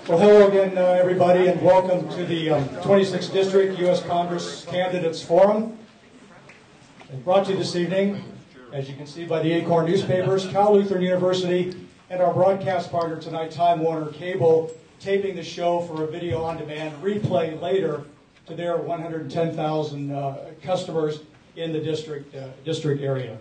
Well, hello again, everybody, and welcome to the 26th District U.S. Congress Candidates Forum. And brought to you this evening, as you can see by the Acorn newspapers, Cal Lutheran University, and our broadcast partner tonight, Time Warner Cable, taping the show for a video-on-demand replay later to their 110,000 customers in the district area.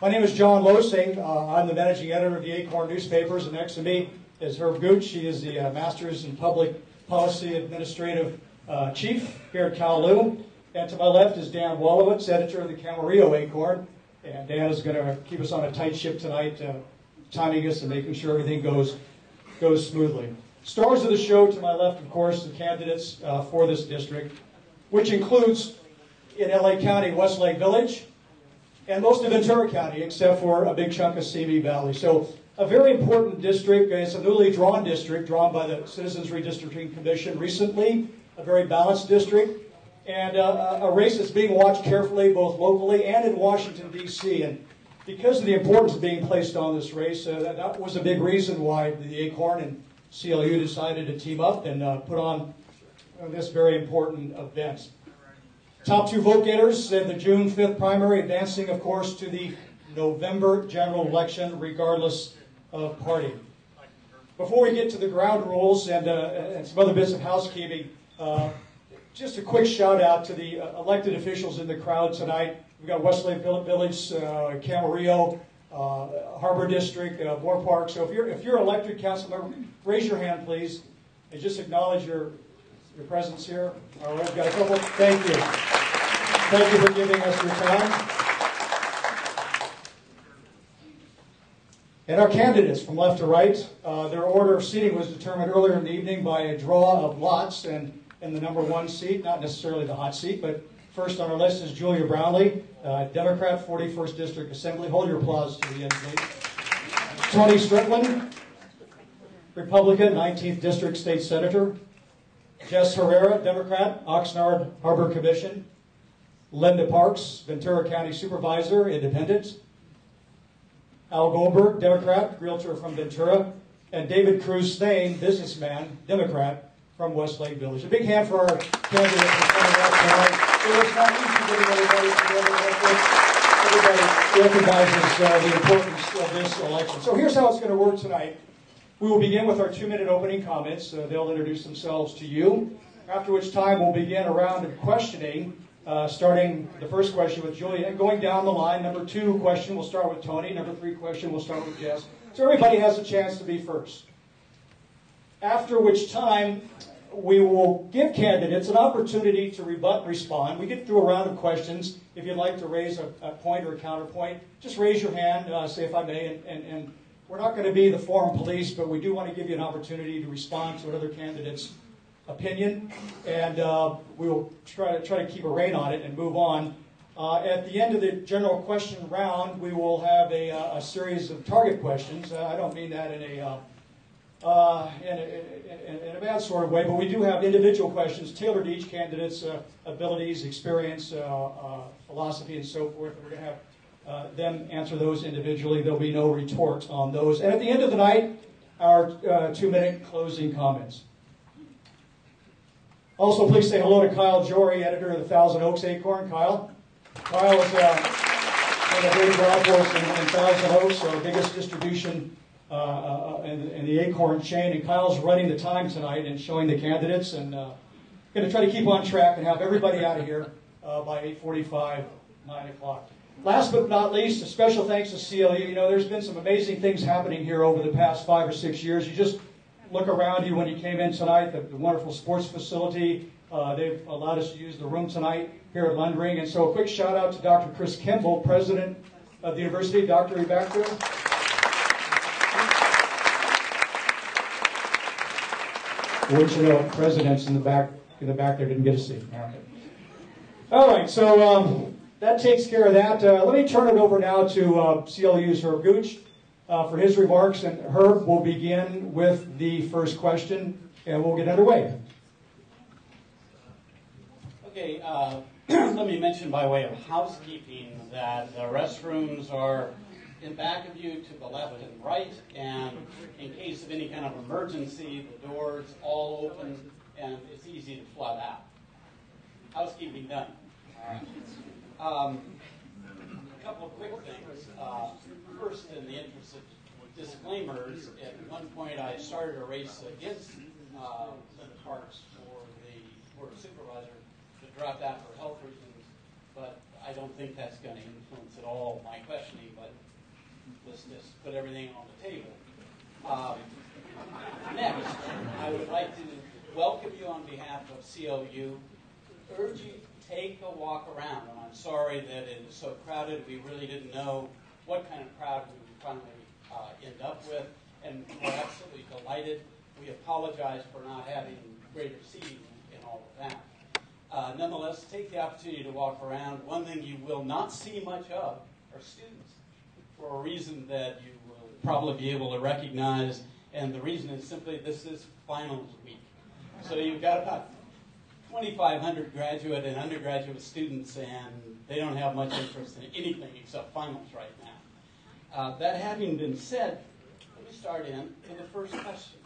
My name is John Losing. I'm the managing editor of the Acorn newspapers, and next to me is Herb Gooch. She is the Master's in Public Policy Administrative Chief here at Cal Lu. And to my left is Dan Wolowitz, editor of the Camarillo Acorn. And Dan is going to keep us on a tight ship tonight, timing us and making sure everything goes smoothly. Stars of the show to my left, of course, the candidates for this district, which includes in LA County, Westlake Village, and most of Ventura County, except for a big chunk of Simi Valley. So a very important district. It's a newly drawn district, drawn by the Citizens Redistricting Commission recently, a very balanced district, and a race that's being watched carefully both locally and in Washington, D.C. And because of the importance of being placed on this race, that was a big reason why the Acorn and CLU decided to team up and put on this very important event. Top two vote getters in the June 5th primary, advancing, of course, to the November general election, regardless of party. Before we get to the ground rules and some other bits of housekeeping, just a quick shout out to the elected officials in the crowd tonight. We've got Westlake Village, Camarillo, Harbor District, Moore Park. So if you're an elected council member, raise your hand, please, and just acknowledge your presence here. All right, we've got a couple. Thank you. Thank you for giving us your time. And our candidates from left to right, their order of seating was determined earlier in the evening by a draw of lots, and in the number one seat, not necessarily the hot seat, but first on our list is Julia Brownlee, Democrat, 41st District Assembly. Hold your applause to the end, please. Tony Strickland, Republican, 19th District State Senator. Jess Herrera, Democrat, Oxnard Harbor Commission. Linda Parks, Ventura County Supervisor, Independent. Al Goldberg, Democrat, Realtor from Ventura. And David Cruz Thane, businessman, Democrat, from Westlake Village. A big hand for our candidates in front of us tonight. It was not easy getting everybody together. Everybody recognizes the importance of this election. So here's how it's going to work tonight. We will begin with our 2-minute opening comments. They'll introduce themselves to you, after which time we'll begin a round of questioning, starting the first question with Julia, and going down the line. Number 2 question will start with Tony. Number 3 question will start with Jess. So everybody has a chance to be first. After which time, we will give candidates an opportunity to rebut and respond. We get through a round of questions. If you'd like to raise a point or a counterpoint, just raise your hand, say if I may, and we're not going to be the forum police, but we do want to give you an opportunity to respond to another candidate's opinion, and we will try to keep a rein on it and move on. At the end of the general question round, we will have a series of target questions. I don't mean that in a bad sort of way, but we do have individual questions tailored to each candidate's abilities, experience, philosophy, and so forth. We're going to have them answer those individually. There'll be no retort on those. And at the end of the night, our 2-minute closing comments. Also, please say hello to Kyle Jory, editor of the Thousand Oaks Acorn. Kyle has done a great job for us in Thousand Oaks, our biggest distribution in the Acorn chain. And Kyle's running the time tonight and showing the candidates, and going to try to keep on track and have everybody out of here by 8:45, 9 o'clock. Last but not least, a special thanks to CLU. You know, there's been some amazing things happening here over the past 5 or 6 years. You just look around you when you came in tonight, the wonderful sports facility. They've allowed us to use the room tonight here at Lundring. And so a quick shout out to Dr. Chris Kimball, president of the university. Doctor, are you back there? I want you to know, presidents in the back there didn't get a seat. All right, so that takes care of that. Let me turn it over now to CLU's Herb Gooch for his remarks, and Herb will begin with the first question, and we'll get underway. Okay, let me mention by way of housekeeping that the restrooms are in back of you to the left and right, and in case of any kind of emergency, the door's all open and it's easy to flood out. Housekeeping done. A couple of quick things. First, in the interest of disclaimers, at one point I started a race against Senator Parks for the Board of Supervisor to drop out for health reasons, but I don't think that's going to influence at all my questioning, but let's just put everything on the table. Next, I would like to welcome you on behalf of COU. Urge you to take a walk around, and I'm sorry that it is so crowded. We really didn't know what kind of crowd we would finally end up with, and we're absolutely delighted. We apologize for not having greater seating and all of that. Nonetheless, take the opportunity to walk around. One thing you will not see much of are students, for a reason that you will probably be able to recognize, and the reason is simply this is finals week. So you've got about 2,500 graduate and undergraduate students, and they don't have much interest in anything except finals right now. That having been said, let me start in to the first question.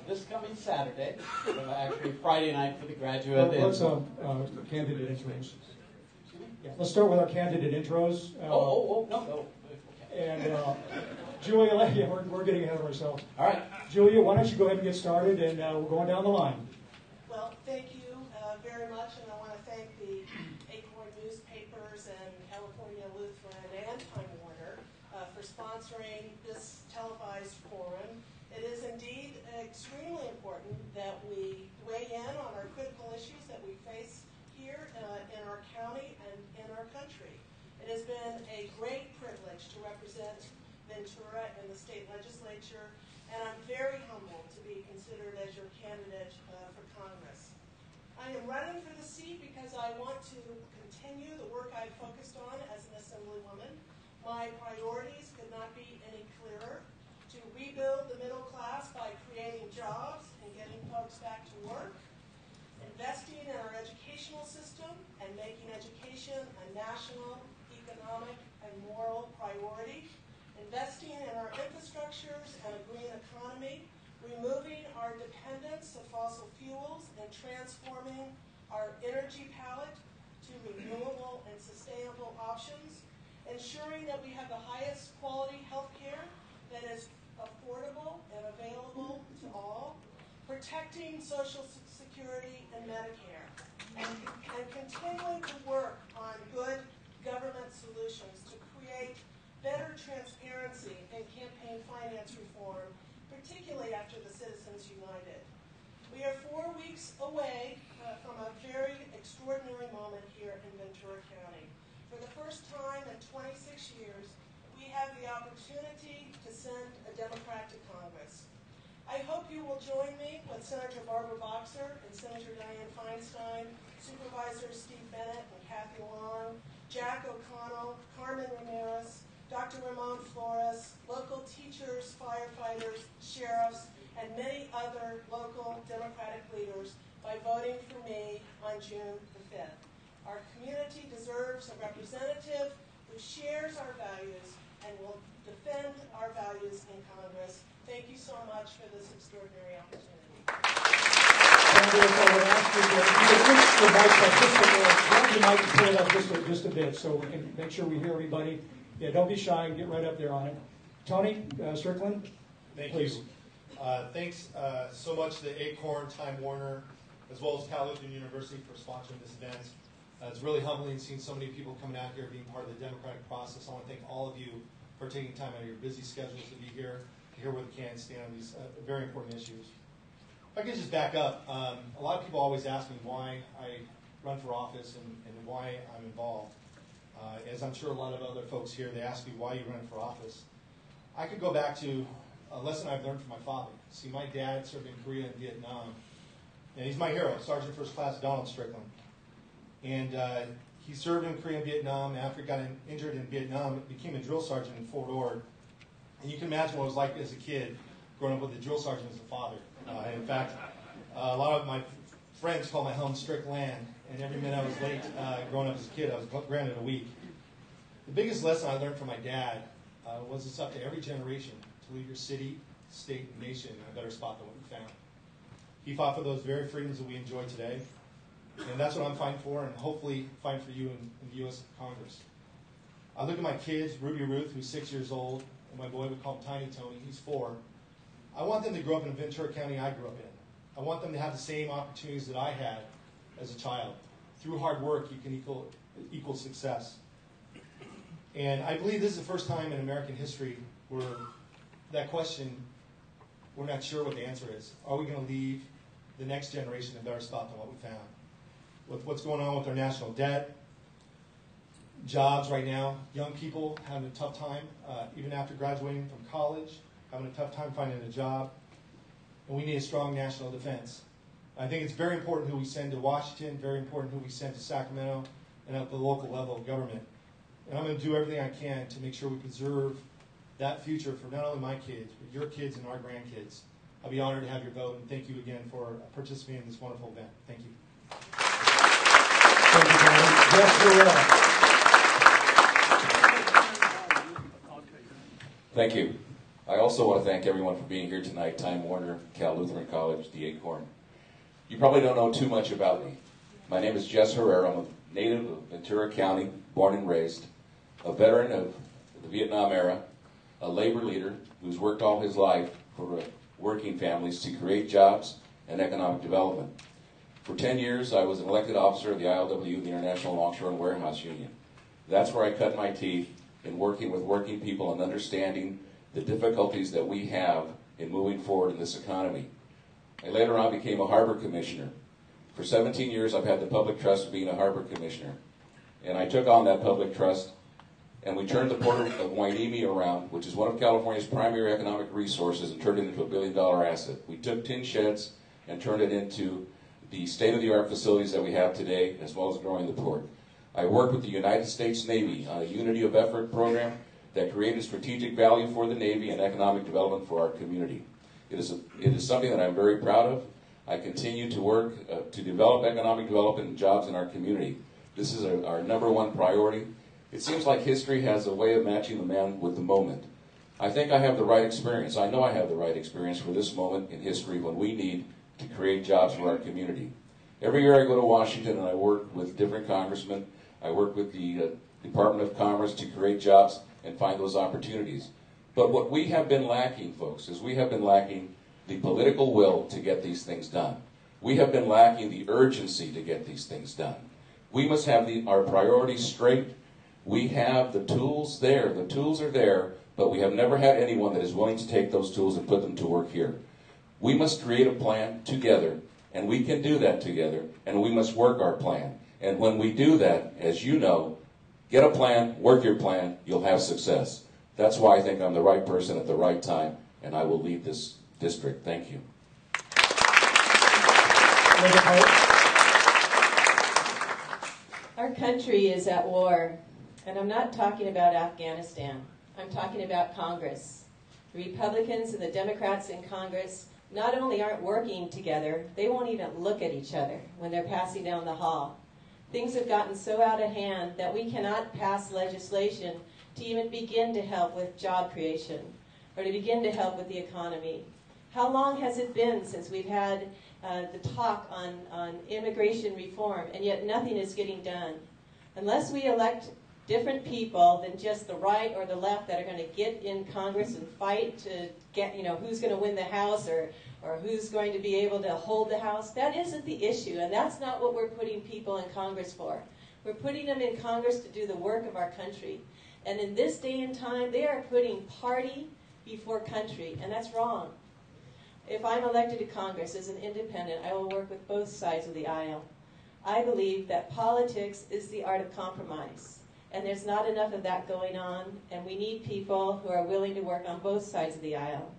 This coming Saturday, actually Friday night for the graduate. Let's candidate intros. Yeah, let's start with our candidate intros. No. Okay. And Julia, yeah, we're getting ahead of ourselves. All right. Julia, why don't you go ahead and get started, and we're going down the line. Well, thank you very much, and I want to thank the Acorn newspapers and California Lutheran and Time Warner for sponsoring this televised forum. It is indeed extremely important that we weigh in on our critical issues that we face here in our county and in our country. It has been a great privilege to represent Ventura in the state legislature, and I'm very humbled to be considered as your candidate for Congress. I am running for the seat because I want to continue the work I've focused on as an assemblywoman. My priorities could not be any clearer: to rebuild the middle class by creating jobs and getting folks back to work, investing in our educational system and making education a national, economic, and moral priority, investing in our infrastructures and a green economy, removing our dependence of fossil fuels and transforming our energy palette to renewable and sustainable options, ensuring that we have the highest quality health care that is affordable and available to all, protecting Social Security and Medicare, and continuing to work on good government solutions to create better transparency and campaign finance reform, particularly after the Citizens United. We are 4 weeks away from a very extraordinary moment here in Ventura County. For the first time in 26 years, we have the opportunity to send a Democrat to Congress. I hope you will join me with Senator Barbara Boxer and Senator Dianne Feinstein, Supervisors Steve Bennett and Kathy Long, Jack O'Connell, Carmen Ramirez, Dr. Ramon Flores, local teachers, firefighters, sheriffs, and many other local Democratic leaders by voting for me on June the 5th. Our community deserves a representative who shares our values and will defend our values in Congress. Thank you so much for this extraordinary opportunity. You might pull it up just a bit so we can make sure we hear everybody. Yeah, don't be shy and get right up there on it. Tony Strickland, please. Thanks so much to Acorn, Time Warner, as well as Cal Lutheran University for sponsoring this event. It's really humbling seeing so many people coming out here being part of the democratic process. I want to thank all of you for taking time out of your busy schedules to be here, to hear where the candidates stand on these very important issues. If I could just back up, a lot of people always ask me why I run for office and why I'm involved. As I'm sure a lot of other folks here, they ask me why you run for office. I could go back to a lesson I've learned from my father. See, my dad served in Korea and Vietnam, and he's my hero, Sergeant First Class Donald Strickland. And he served in Korea and Vietnam. After he got injured in Vietnam, became a drill sergeant in Fort Ord. And you can imagine what it was like as a kid growing up with a drill sergeant as a father. In fact, a lot of my friends call my home Strickland, and every minute I was late growing up as a kid, I was granted a week. The biggest lesson I learned from my dad was it's up to every generation to leave your city, state, and nation in a better spot than what you found. He fought for those very freedoms that we enjoy today, and that's what I'm fighting for, and hopefully fighting for you in the U.S. Congress. I look at my kids, Ruby Ruth, who's 6 years old, and my boy, we call him Tiny Tony, he's 4. I want them to grow up in Ventura County I grew up in. I want them to have the same opportunities that I had as a child. Through hard work, you can equal success. And I believe this is the first time in American history where that question, we're not sure what the answer is. Are we going to leave the next generation in a better spot than what we found? With what's going on with our national debt, jobs right now, young people having a tough time, even after graduating from college, having a tough time finding a job. And we need a strong national defense. I think it's very important who we send to Washington, very important who we send to Sacramento, and at the local level of government. And I'm going to do everything I can to make sure we preserve that future for not only my kids, but your kids and our grandkids. I'll be honored to have your vote, and thank you again for participating in this wonderful event. Thank you. Thank you, Brian. Yes, Thank you. I also want to thank everyone for being here tonight. Time Warner, Cal Lutheran College, the Acorn. You probably don't know too much about me. My name is Jess Herrera. I'm a native of Ventura County, born and raised, a veteran of the Vietnam era, a labor leader who's worked all his life for working families to create jobs and economic development. For 10 years, I was an elected officer of the ILW, the International Longshore and Warehouse Union. That's where I cut my teeth in working with working people and understanding the difficulties that we have in moving forward in this economy. I later on became a harbor commissioner. For 17 years, I've had the public trust of being a harbor commissioner. And I took on that public trust, and we turned the port of Hueneme around, which is one of California's primary economic resources, and turned it into a $1 billion asset. We took tin sheds and turned it into the state-of-the-art facilities that we have today, as well as growing the port. I worked with the United States Navy on a Unity of Effort program that created strategic value for the Navy and economic development for our community. It is something that I'm very proud of. I continue to work to develop economic development and jobs in our community. This is our #1 priority. It seems like history has a way of matching the man with the moment. I think I have the right experience. I know I have the right experience for this moment in history when we need to create jobs for our community. Every year I go to Washington and I work with different congressmen. I work with the Department of Commerce to create jobs and find those opportunities. But what we have been lacking, folks, is we have been lacking the political will to get these things done. We have been lacking the urgency to get these things done. We must have our priorities straight. We have the tools there. The tools are there, but we have never had anyone that is willing to take those tools and put them to work here. We must create a plan together, and we can do that together, and we must work our plan. And when we do that, as you know, get a plan, work your plan, you'll have success. That's why I think I'm the right person at the right time, and I will lead this district. Thank you. Our country is at war, and I'm not talking about Afghanistan. I'm talking about Congress. The Republicans and the Democrats in Congress not only aren't working together, they won't even look at each other when they're passing down the hall. Things have gotten so out of hand that we cannot pass legislation to even begin to help with job creation or to begin to help with the economy. How long has it been since we've had the talk on immigration reform, and yet nothing is getting done? Unless we elect different people than just the right or the left that are going to get in Congress and fight to get, who's going to win the House or who's going to be able to hold the House, that isn't the issue, and that's not what we're putting people in Congress for. We're putting them in Congress to do the work of our country. And in this day and time, they are putting party before country, and that's wrong. If I'm elected to Congress as an independent, I will work with both sides of the aisle. I believe that politics is the art of compromise, and there's not enough of that going on, and we need people who are willing to work on both sides of the aisle.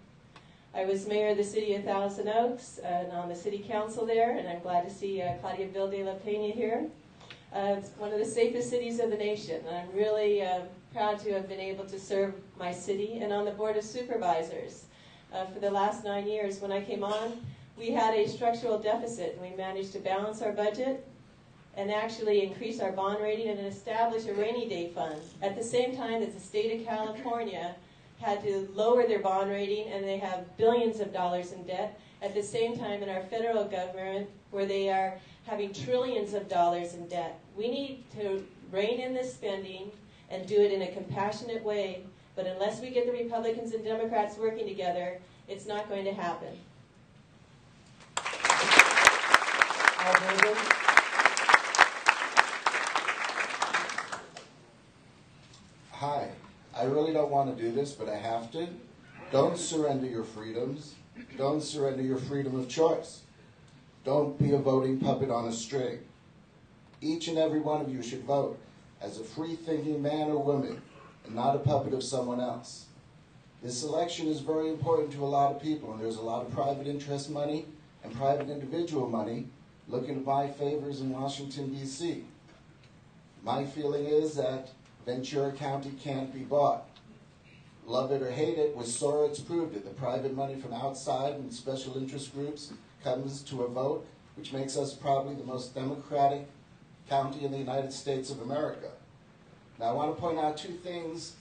I was mayor of the city of Thousand Oaks and on the city council there, and I'm glad to see Claudia Vilde La Peña here. It's one of the safest cities of the nation, and I'm really proud to have been able to serve my city, and on the Board of Supervisors. For the last 9 years, when I came on, we had a structural deficit, and we managed to balance our budget, and actually increase our bond rating and establish a rainy day fund. At the same time that the state of California had to lower their bond rating and they have billions of dollars in debt, at the same time in our federal government where they are having trillions of dollars in debt. We need to rein in this spending and do it in a compassionate way, but unless we get the Republicans and Democrats working together, it's not going to happen. Hi, I really don't want to do this, but I have to. Don't surrender your freedoms. Don't surrender your freedom of choice. Don't be a voting puppet on a string. Each and every one of you should vote as a free-thinking man or woman and not a puppet of someone else. This election is very important to a lot of people, and there's a lot of private interest money and private individual money looking to buy favors in Washington, D.C. My feeling is that Ventura County can't be bought. Love it or hate it, with Sora it's proved it. The private money from outside and special interest groups comes to a vote, which makes us probably the most democratic county in the United States of America. Now I want to point out two things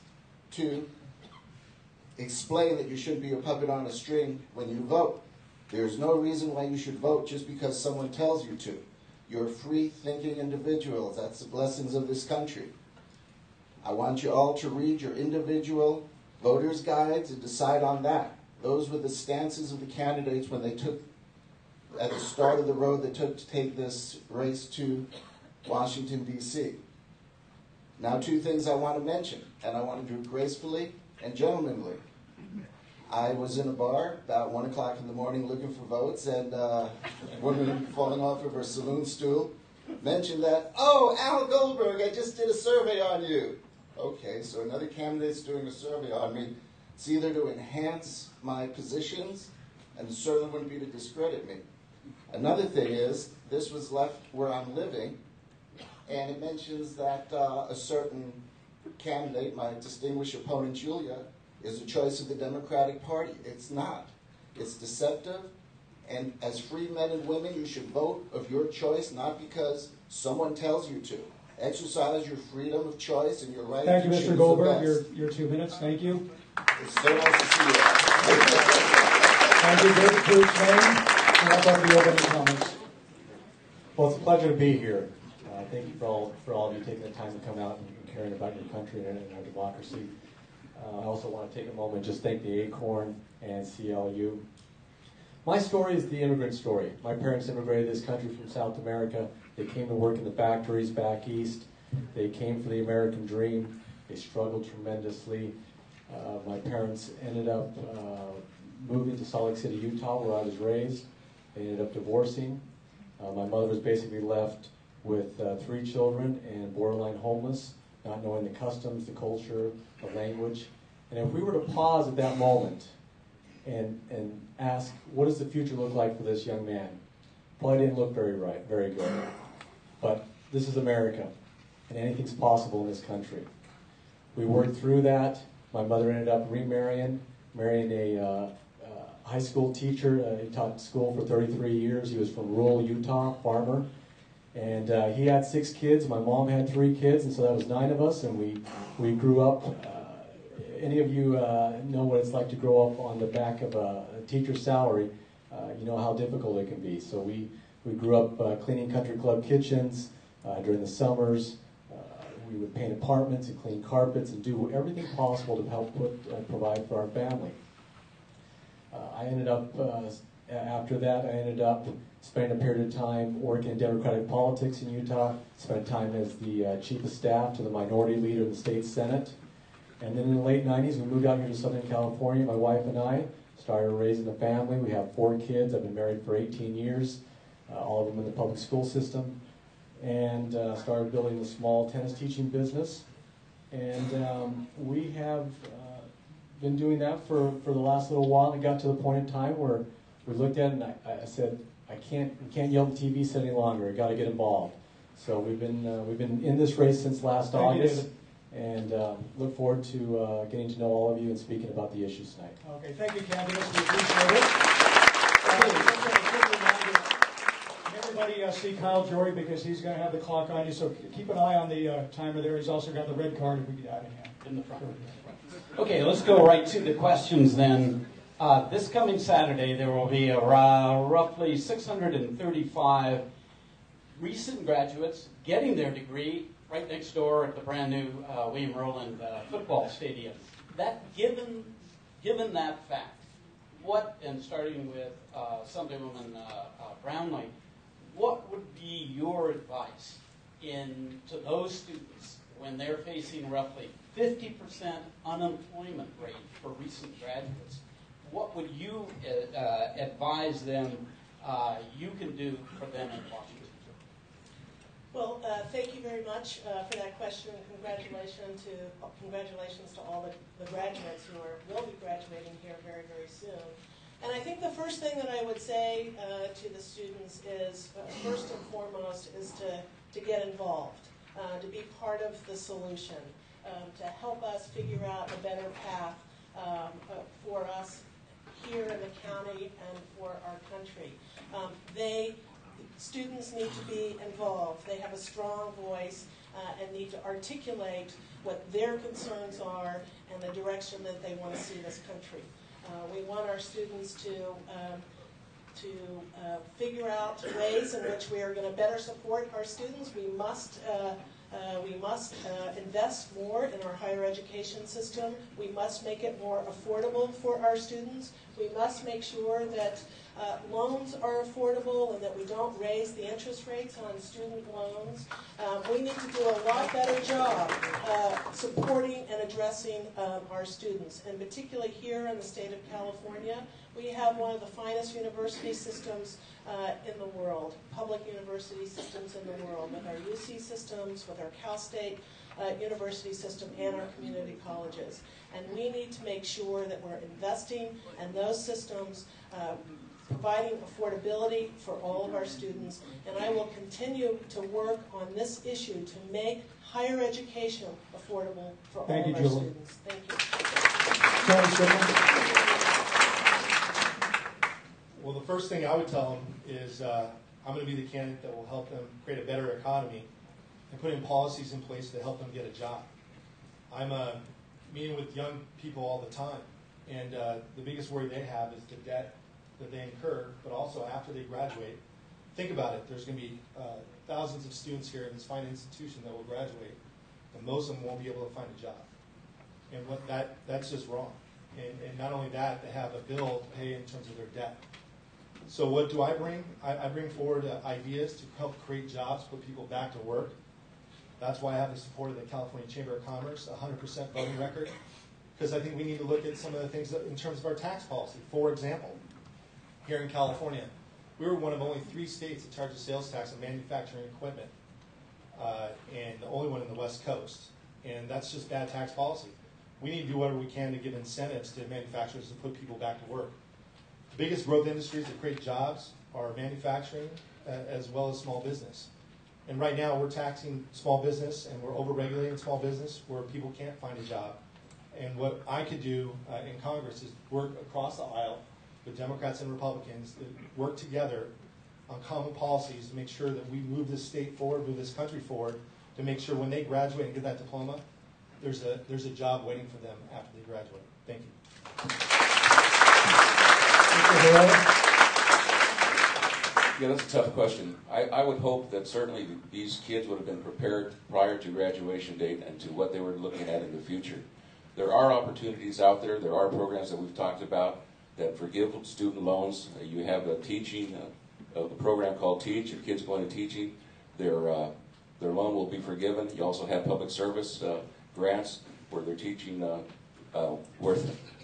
to explain that you shouldn't be a puppet on a string when you vote. There's no reason why you should vote just because someone tells you to. You're free-thinking individuals. That's the blessings of this country. I want you all to read your individual voters' guides and decide on that. Those were the stances of the candidates when they took, at the start of the road they took to take this race to Washington, D.C. Now, two things I want to mention, and I want to do it gracefully and gentlemanly. I was in a bar about 1 o'clock in the morning looking for votes, and a woman falling off of her saloon stool mentioned that, "Oh, Al Goldberg, I just did a survey on you." Okay, so another candidate's doing a survey on me. It's either to enhance my positions, and it certainly wouldn't be to discredit me. Another thing is, this was left where I'm living, and it mentions that a certain candidate, my distinguished opponent Julia, is a choice of the Democratic Party. It's not. It's deceptive, and as free men and women, you should vote of your choice, not because someone tells you to. Exercise your freedom of choice and your right Thank to you, choose Mr. Goldberg. the best. Your 2 minutes. Thank you. It's so nice to see you. Thank you, David Cruz. Wrap up the opening comments. Well, it's a pleasure to be here. Thank you for all of you taking the time to come out and caring about your country and our democracy. I also want to take a moment and just thank the Acorn and CLU. My story is the immigrant story. My parents immigrated to this country from South America. They came to work in the factories back east. They came for the American dream. They struggled tremendously. My parents ended up moving to Salt Lake City, Utah, where I was raised. They ended up divorcing. My mother was basically left with 3 children and borderline homeless, not knowing the customs, the culture, the language. And if we were to pause at that moment and ask, what does the future look like for this young man? Probably didn't look very good. But this is America, and anything's possible in this country. We worked through that. My mother ended up marrying a high school teacher. He taught school for 33 years. He was from rural Utah, farmer. And he had 6 kids. My mom had 3 kids, and so that was 9 of us, and we grew up. Any of you know what it's like to grow up on the back of a teacher's salary, you know how difficult it can be. So we grew up cleaning country club kitchens during the summers. We would paint apartments and clean carpets and do everything possible to help provide for our family. I ended up, after that, spending a period of time working in Democratic politics in Utah, spent time as the chief of staff to the minority leader in the state Senate. And then in the late 90s, we moved out here to Southern California, my wife and I, started raising a family. We have 4 kids. I've been married for 18 years, all of them in the public school system, and started building a small tennis teaching business. And we have been doing that for the last little while. It got to the point in time where we looked at it and I said, we can't yell at the TV set any longer. We've got to get involved. So we've been in this race since last August. And look forward to getting to know all of you and speaking about the issues tonight. Okay, thank you, candidates. We appreciate it. Everybody see Kyle Jory because he's going to have the clock on you, so keep an eye on the timer there. He's also got the red card if we get out of hand. In the front. Okay, let's go right to the questions then. This coming Saturday, there will be roughly 635 recent graduates getting their degree right next door at the brand new William Rowland football stadium. Given that fact, what, and starting with Assemblywoman Brownlee, what would be your advice to those students when they're facing roughly 50% unemployment rate for recent graduates? What would you advise them you can do for them in Washington? Well, thank you very much for that question, and congratulations to all the graduates who will be graduating here very, very soon. And I think the first thing that I would say to the students is, first and foremost, is to get involved, to be part of the solution, to help us figure out a better path for us here in the county and for our country. Students need to be involved. They have a strong voice and need to articulate what their concerns are and the direction that they want to see this country. We want our students to figure out ways in which we are going to better support our students. We must invest more in our higher education system. We must make it more affordable for our students. We must make sure that loans are affordable and that we don't raise the interest rates on student loans. We need to do a lot better job supporting and addressing our students. And particularly here in the state of California, we have one of the finest university systems in the world, public university systems in the world, with our UC systems, with our Cal State university system, and our community colleges. And we need to make sure that we're investing in those systems, providing affordability for all of our students. And I will continue to work on this issue to make higher education affordable for all of our students. Thank you. Well, the first thing I would tell them is I'm going to be the candidate that will help them create a better economy and put in policies in place to help them get a job. I'm meeting with young people all the time, and the biggest worry they have is the debt that they incur, but also after they graduate. Think about it. There's going to be thousands of students here in this fine institution that will graduate, and most of them won't be able to find a job. And that's just wrong. And not only that, they have a bill to pay in terms of their debt. So what do I bring? I bring forward ideas to help create jobs, put people back to work. That's why I have the support of the California Chamber of Commerce, 100% voting record, because I think we need to look at some of the things that, in terms of our tax policy. For example, here in California, we were one of only 3 states that charged a sales tax on manufacturing equipment, and the only one in the West Coast. And that's just bad tax policy. We need to do whatever we can to give incentives to manufacturers to put people back to work. The biggest growth industries that create jobs are manufacturing as well as small business. And right now we're taxing small business and we're over-regulating small business where people can't find a job. And what I could do in Congress is work across the aisle with Democrats and Republicans that work together on common policies to make sure that we move this state forward, move this country forward, to make sure when they graduate and get that diploma, there's a job waiting for them after they graduate. Thank you. Yeah, that's a tough question. I would hope that certainly these kids would have been prepared prior to graduation date and to what they were looking at in the future. There are opportunities out there. There are programs that we've talked about that forgive student loans. You have a teaching, a program called Teach. If kids go into teaching, their loan will be forgiven. You also have public service grants where they're teaching, where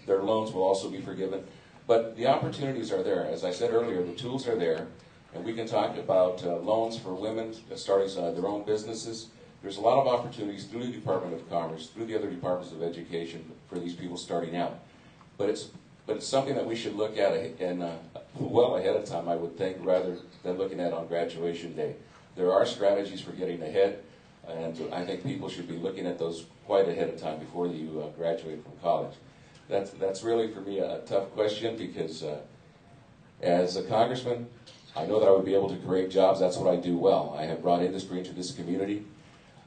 their loans will also be forgiven. But the opportunities are there. As I said earlier, the tools are there. And we can talk about loans for women starting their own businesses. There's a lot of opportunities through the Department of Commerce, through the other departments of education for these people starting out. But it's something that we should look at and well ahead of time, I would think, rather than looking at on graduation day. There are strategies for getting ahead, and I think people should be looking at those quite ahead of time before you graduate from college. That's really, for me, a tough question because as a congressman, I know that I would be able to create jobs. That's what I do well. I have brought industry into this community.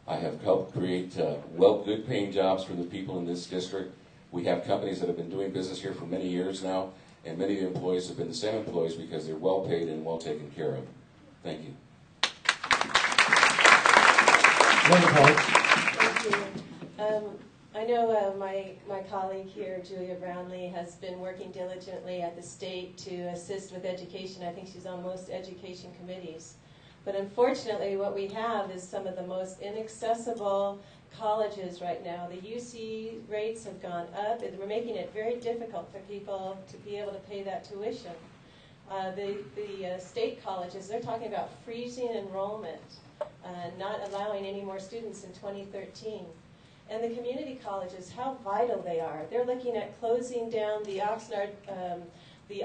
I have helped create good-paying jobs for the people in this district. We have companies that have been doing business here for many years now, and many of the employees have been the same employees because they're well paid and well taken care of. Thank you. Thank you. I know my colleague here, Julia Brownlee, has been working diligently at the state to assist with education. I think she's on most education committees. But unfortunately, what we have is some of the most inaccessible colleges right now. The UC rates have gone up. We're making it very difficult for people to be able to pay that tuition. The state colleges, they're talking about freezing enrollment, not allowing any more students in 2013. And the community colleges, how vital they are. They're looking at closing down the Oxnard, the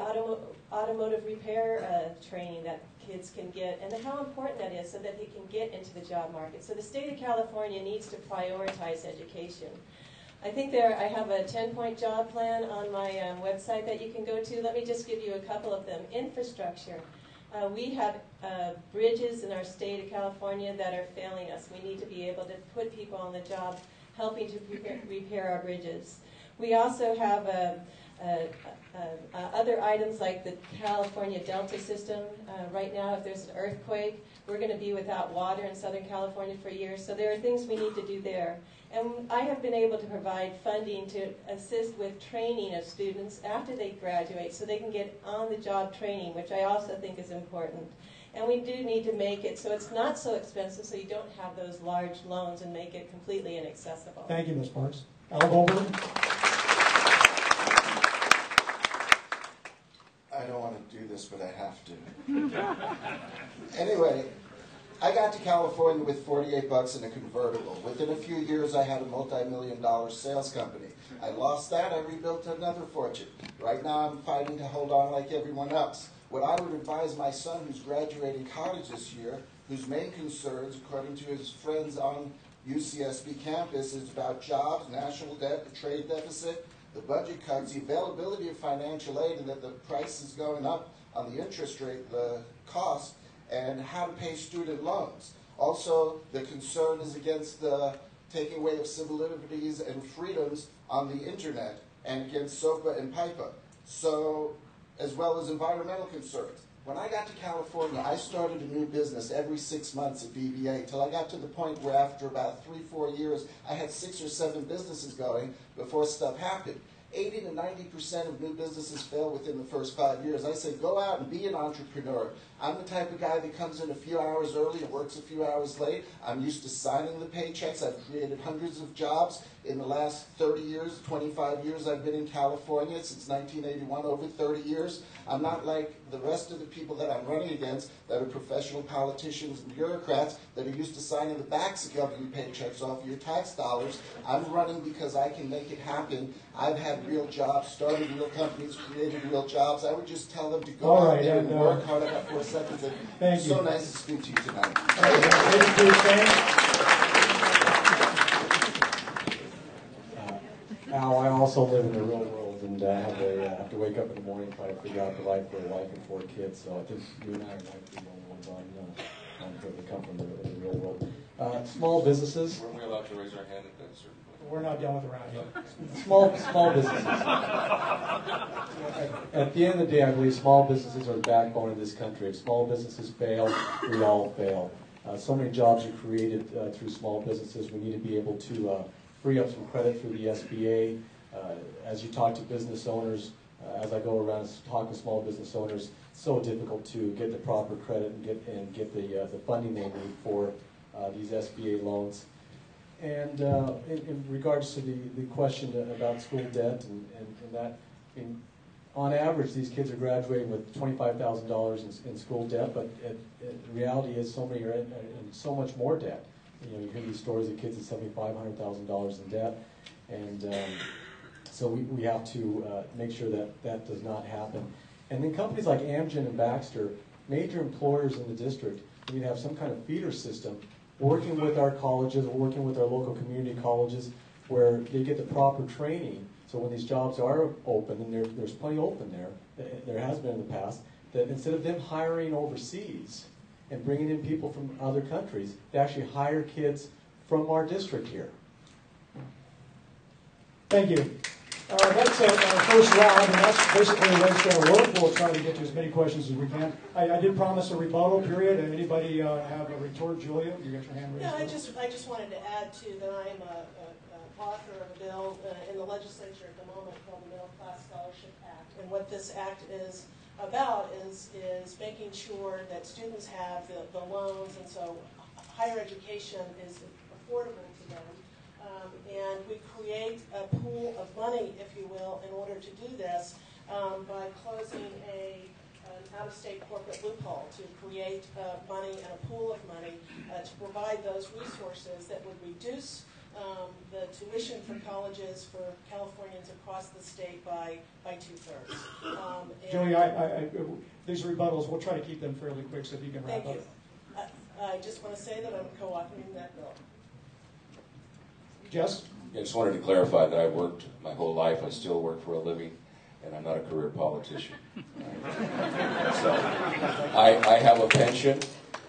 automotive repair training that kids can get, and how important that is so that they can get into the job market. So the state of California needs to prioritize education. I think I have a 10-point job plan on my website that you can go to. Let me just give you a couple of them. Infrastructure. We have bridges in our state of California that are failing us. We need to be able to put people on the job helping to repair our bridges. We also have other items like the California Delta system. Right now, if there's an earthquake, we're going to be without water in Southern California for years. So there are things we need to do there. And I have been able to provide funding to assist with training of students after they graduate so they can get on-the-job training, which I also think is important. And we do need to make it so it's not so expensive so you don't have those large loans and make it completely inaccessible. Thank you, Ms. Parks. Al Goldberg? I don't want to do this, but I have to. Anyway, I got to California with $48 in a convertible. Within a few years, I had a multi-million-dollar sales company. I lost that, I rebuilt another fortune. Right now, I'm fighting to hold on like everyone else. What I would advise my son, who's graduating college this year, whose main concerns, according to his friends on UCSB campus, is about jobs, national debt, the trade deficit, the budget cuts, the availability of financial aid, and that the price is going up on the interest rate, the cost, and how to pay student loans. Also, the concern is against the taking away of civil liberties and freedoms on the internet and against SOPA and PIPA, so, as well as environmental concerns. When I got to California, I started a new business every 6 months at BBA till I got to the point where after about 3-4 years, I had 6 or 7 businesses going before stuff happened. 80 to 90% of new businesses fail within the first 5 years. I say, go out and be an entrepreneur. I'm the type of guy that comes in a few hours early and works a few hours late. I'm used to signing the paychecks. I've created hundreds of jobs in the last 30 years, 25 years I've been in California, since 1981, over 30 years. I'm not like the rest of the people that I'm running against that are professional politicians and bureaucrats that are used to signing the backs of government paychecks off your tax dollars. I'm running because I can make it happen. I've had real jobs, started real companies, created real jobs. I would just tell them to go out there and work hard. I got 4 seconds. Thank you. So nice to speak to you tonight. Al, I also live in the real world and have to wake up in the morning trying to figure out the life for a wife and 4 kids. So I think you and I are like the real world on they come from the real world. Small businesses. Weren't we allowed to raise our hand at that certain point? We're not done with the round yet. Small businesses. At the end of the day, I believe small businesses are the backbone of this country. If small businesses fail, we all fail. So many jobs are created through small businesses. We need to be able to free up some credit through the SBA. As you talk to business owners, as I go around and talk to small business owners, it's so difficult to get the proper credit and get the funding they need for these SBA loans. And in regards to the question about school debt and that, on average, these kids are graduating with $25,000 in school debt, but the reality is so many are in so much more debt. You hear these stories of kids at $7,500, $100,000 in debt, and so we have to make sure that does not happen. And then companies like Amgen and Baxter, major employers in the district, we need to have some kind of feeder system working with our colleges or working with our local community colleges where they get the proper training. So when these jobs are open, and there's plenty open there has been in the past, that instead of them hiring overseas and bringing in people from other countries, they actually hire kids from our district here. Thank you. That's our first round, and that's basically the way it's going to work. We'll try to get to as many questions as we can. I did promise a rebuttal period. Anybody have a retort? Julia, you got your hand raised? No, I just wanted to add to that I am a author of a bill in the legislature at the moment called the Middle Class Scholarship Act. And what this act is about is making sure that students have the loans, and so higher education is affordable to them. And we create a pool of money, if you will, in order to do this by closing an out-of-state corporate loophole to create money and a pool of money to provide those resources that would reduce the tuition for colleges for Californians across the state by 2/3. Julia, these rebuttals, we'll try to keep them fairly quick so if you can wrap up. Thank you. I just want to say that I'm co-authoring that bill. Jess? I just wanted to clarify that I've worked my whole life. I still work for a living, and I'm not a career politician. So I have a pension.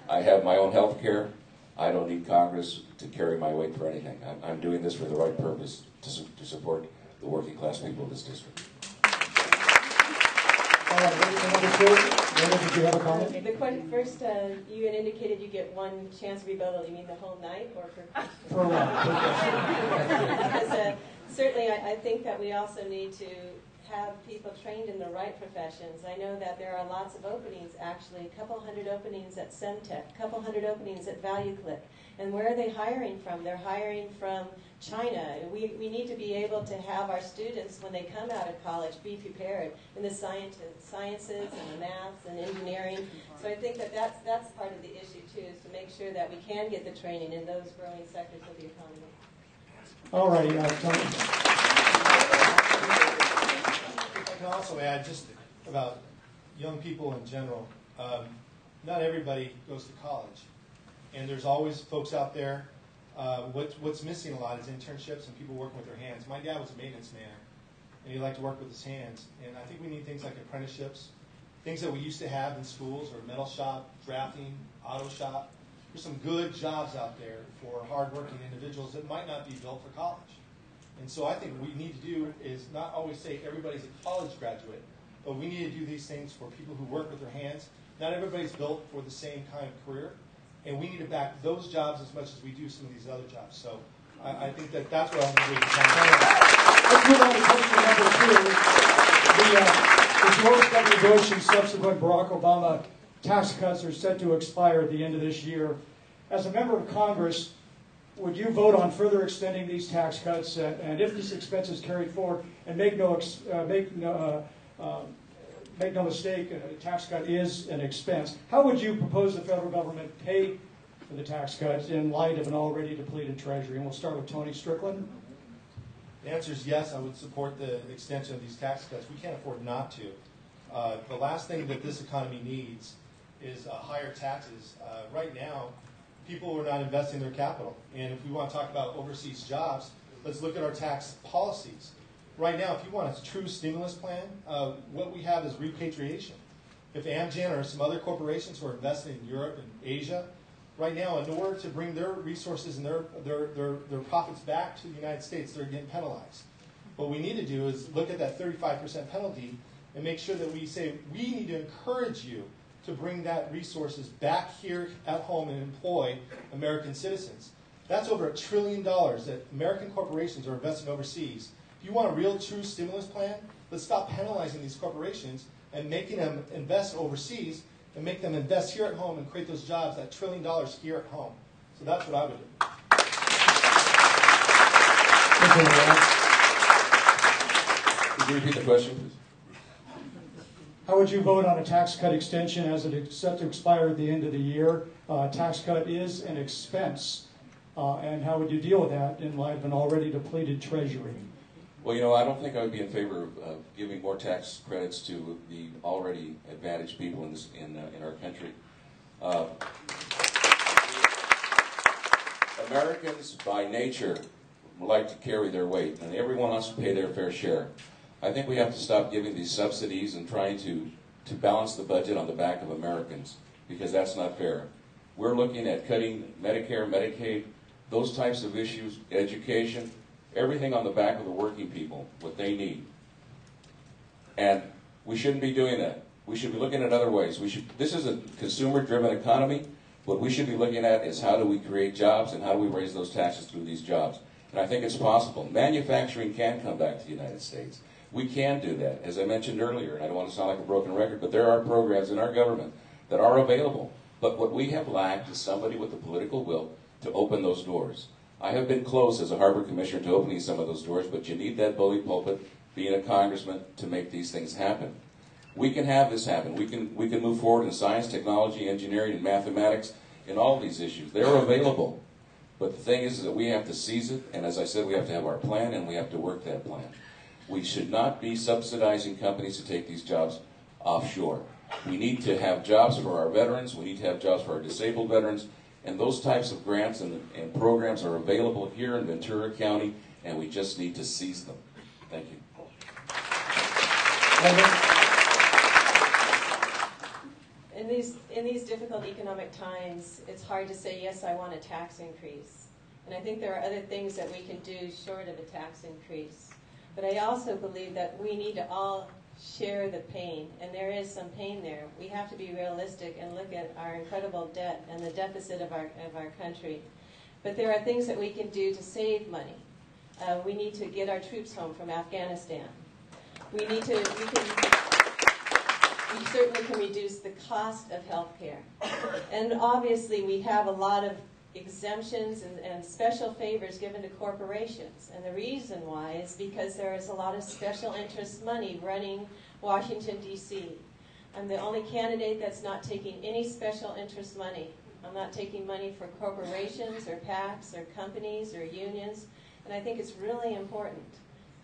I have my own health care. I don't need Congress to carry my weight for anything. I'm doing this for the right purpose, to support the working class people of this district. All right, number two. Did you have a comment? Okay, first, you had indicated you get one chance rebuttal. You mean the whole night or for? For a while. Because certainly I think that we also need to have people trained in the right professions. I know that there are lots of openings, actually, a couple hundred openings at Semtech, a couple hundred openings at ValueClick. And where are they hiring from? They're hiring from China. We need to be able to have our students, when they come out of college, be prepared in the sciences and the maths and engineering. So I think that that's part of the issue, too, is to make sure that we can get the training in those growing sectors of the economy. All righty, Tony. I can also add just about young people in general. Not everybody goes to college, and there's always folks out there. What's missing a lot is internships and people working with their hands. My dad was a maintenance man, and he liked to work with his hands. And I think we need things like apprenticeships, things that we used to have in schools, or metal shop, drafting, auto shop. There's some good jobs out there for hardworking individuals that might not be built for college. And so I think what we need to do is not always say everybody's a college graduate, but we need to do these things for people who work with their hands. Not everybody's built for the same kind of career, and we need to back those jobs as much as we do some of these other jobs. So I think that's what I'm going to do. Let's move on to question number 2. The George W. Bush and subsequent Barack Obama tax cuts are set to expire at the end of this year. As a member of Congress, would you vote on further extending these tax cuts? And if this expense is carried forward, and make no mistake, a tax cut is an expense. How would you propose the federal government pay for the tax cuts in light of an already depleted treasury? And we'll start with Tony Strickland. The answer is yes, I would support the extension of these tax cuts. We can't afford not to. The last thing that this economy needs is higher taxes. Right now, people are not investing their capital. And if we want to talk about overseas jobs, let's look at our tax policies. Right now, if you want a true stimulus plan, what we have is repatriation. If Amgen or some other corporations who are investing in Europe and Asia, right now, in order to bring their resources and their profits back to the United States, they're getting penalized. What we need to do is look at that 35% penalty and make sure that we say, we need to encourage you to bring that resources back here at home and employ American citizens. That's over $1 trillion that American corporations are investing overseas. If you want a real, true stimulus plan, let's stop penalizing these corporations and making them invest overseas and make them invest here at home and create those jobs, that $1 trillion here at home. So that's what I would do. Could you repeat the question, please? How would you vote on a tax cut extension as it is set to expire at the end of the year? Tax cut is an expense. And how would you deal with that in light of an already depleted treasury? Well, I don't think I would be in favor of giving more tax credits to the already advantaged people in our country. Americans, by nature, like to carry their weight, and everyone wants to pay their fair share. I think we have to stop giving these subsidies and trying to to balance the budget on the back of Americans, because that's not fair. We're looking at cutting Medicare, Medicaid, those types of issues, education, everything on the back of the working people, what they need. And we shouldn't be doing that. We should be looking at other ways. This is a consumer-driven economy. What we should be looking at is how do we create jobs and how do we raise those taxes through these jobs. And I think it's possible. Manufacturing can come back to the United States. We can do that. As I mentioned earlier, and I don't want to sound like a broken record, but there are programs in our government that are available. But what we have lacked is somebody with the political will to open those doors. I have been close as a Harbor Commissioner to opening some of those doors, but you need that bully pulpit, being a congressman, to make these things happen. We can have this happen. We can move forward in science, technology, engineering, and mathematics, in all of these issues. They're available. But the thing is that we have to seize it, and as I said, we have to have our plan, and we have to work that plan. We should not be subsidizing companies to take these jobs offshore. We need to have jobs for our veterans. We need to have jobs for our disabled veterans. And those types of grants and programs are available here in Ventura County, and we just need to seize them. Thank you. In these difficult economic times, it's hard to say, yes, I want a tax increase. And I think there are other things that we can do short of a tax increase. But I also believe that we need to all share the pain, and there is some pain there. We have to be realistic and look at our incredible debt and the deficit of our country. But there are things that we can do to save money. We need to get our troops home from Afghanistan. We certainly can reduce the cost of health care. And obviously we have a lot of exemptions and special favors given to corporations. And the reason why is because there is a lot of special interest money running Washington, D.C. I'm the only candidate that's not taking any special interest money. I'm not taking money for corporations or PACs or companies or unions. And I think it's really important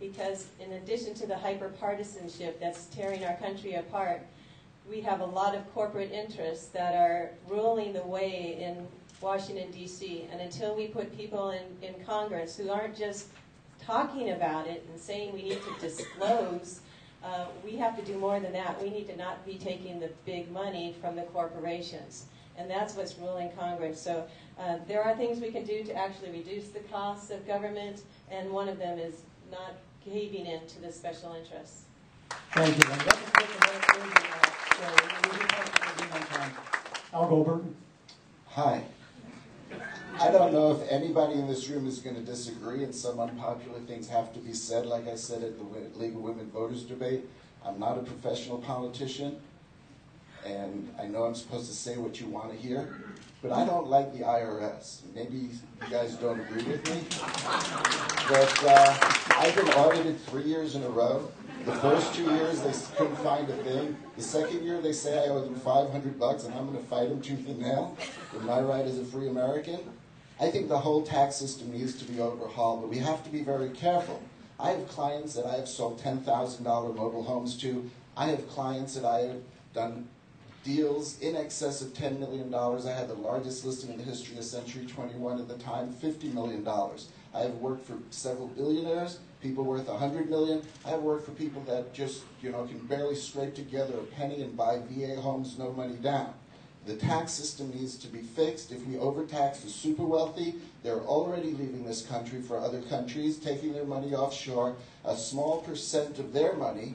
because in addition to the hyper-partisanship that's tearing our country apart, we have a lot of corporate interests that are ruling the way in Washington, D.C. And until we put people in Congress who aren't just talking about it and saying we need to disclose, we have to do more than that. We need to not be taking the big money from the corporations. And that's what's ruling Congress. So there are things we can do to actually reduce the costs of government, and one of them is not caving in to the special interests. Thank you. Al Goldberg. Hi. I don't know if anybody in this room is going to disagree, and some unpopular things have to be said, like I said at the League of Women Voters debate. I'm not a professional politician, and I know I'm supposed to say what you want to hear, but I don't like the IRS. Maybe you guys don't agree with me, but I've been audited 3 years in a row. The first 2 years, they couldn't find a thing. The second year, they say I owe them $500, and I'm going to fight them tooth and nail with my right as a free American. I think the whole tax system needs to be overhauled, but we have to be very careful. I have clients that I have sold $10,000 mobile homes to. I have clients that I have done deals in excess of $10 million. I had the largest listing in the history of Century 21 at the time, $50 million. I have worked for several billionaires, people worth $100 million. I have worked for people that just, can barely scrape together a penny and buy VA homes, no money down. The tax system needs to be fixed. If we overtax the super wealthy, they're already leaving this country for other countries, taking their money offshore. A small percent of their money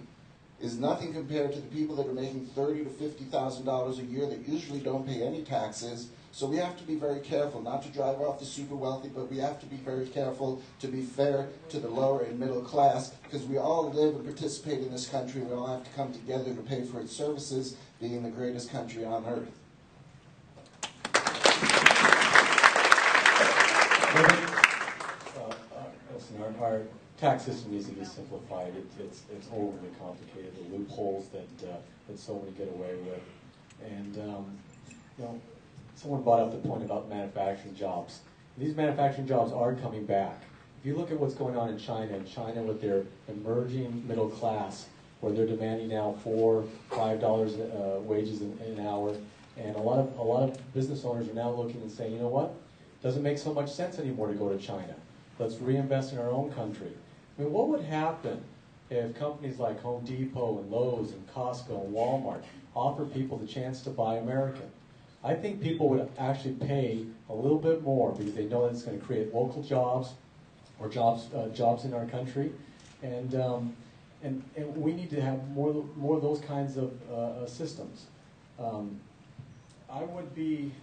is nothing compared to the people that are making $30,000 to $50,000 a year that usually don't pay any taxes. So we have to be very careful not to drive off the super wealthy, but we have to be very careful to be fair to the lower and middle class, because we all live and participate in this country. We all have to come together to pay for its services, being the greatest country on earth. Listen, our tax system needs to be simplified. It's overly complicated. The loopholes that so many get away with, and someone brought up the point about manufacturing jobs. These manufacturing jobs are coming back. If you look at what's going on in China with their emerging middle class, where they're demanding now $4, $5 wages an hour, and a lot of business owners are now looking and saying, you know what? Doesn't make so much sense anymore to go to China. Let's reinvest in our own country. I mean, what would happen if companies like Home Depot and Lowe's and Costco and Walmart offer people the chance to buy American. I think people would actually pay a little bit more because they know that it's going to create local jobs or jobs in our country, and we need to have more of those kinds of systems. I would be,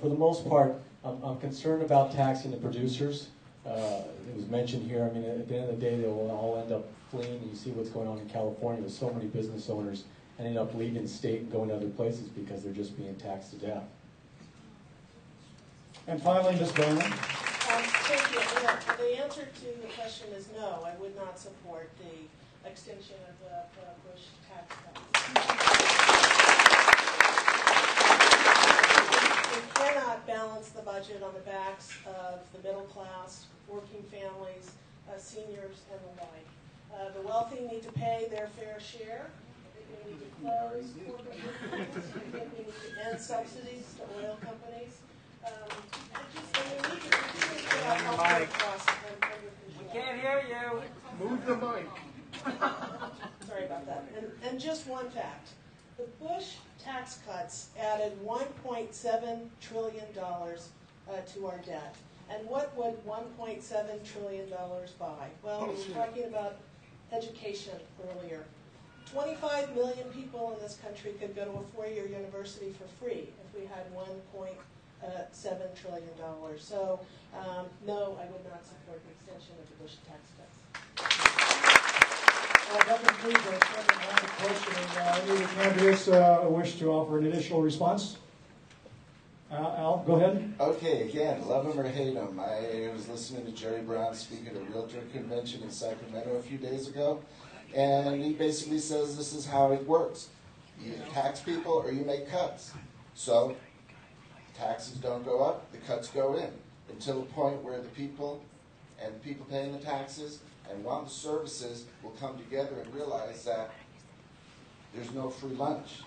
for the most part, I'm concerned about taxing the producers. It was mentioned here. I mean, at the end of the day, they will all end up fleeing. You see what's going on in California with so many business owners ending up leaving the state and going to other places because they're just being taxed to death. And finally, Ms. Bowman. Thank you. The answer to the question is no. I would not support the extension of the Bush tax cuts. We cannot balance the budget on the backs of the middle class, working families, seniors, and the like. The wealthy need to pay their fair share. We need to close corporate businesses. We need to end subsidies to oil companies. And we need to continue to get our healthcare costs under control. We can't hear you. Move the mic. Sorry about that. And just one fact. The Bush tax cuts added $1.7 trillion to our debt. And what would $1.7 trillion buy? Well, we were talking about education earlier. 25 million people in this country could go to a four-year university for free if we had $1.7 trillion. So, no, I would not support the extension of the Bush tax cuts. Well, that concludes our second round of questioning. Any of the candidates wish to offer an additional response? Al, go ahead. Okay, again, love him or hate him. I was listening to Jerry Brown speak at a realtor convention in Sacramento a few days ago, and he basically says this is how it works. You tax people or you make cuts. So taxes don't go up, the cuts go in, until the point where the people and the people paying the taxes and want the services will come together and realize that there's no free lunch.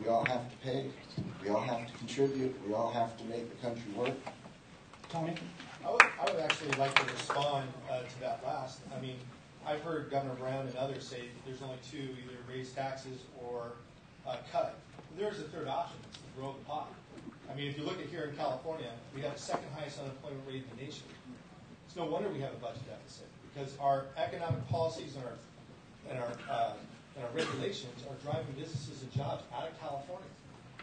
We all have to pay, we all have to contribute, we all have to make the country work. Tony? I would actually like to respond to that last. I mean, I've heard Governor Brown and others say that there's only two, either raise taxes or cut. There's a third option, it's to grow the pie. I mean, if you look at here in California, we have the second highest unemployment rate in the nation. It's no wonder we have a budget deficit, because our economic policies and our regulations are driving businesses and jobs out of California.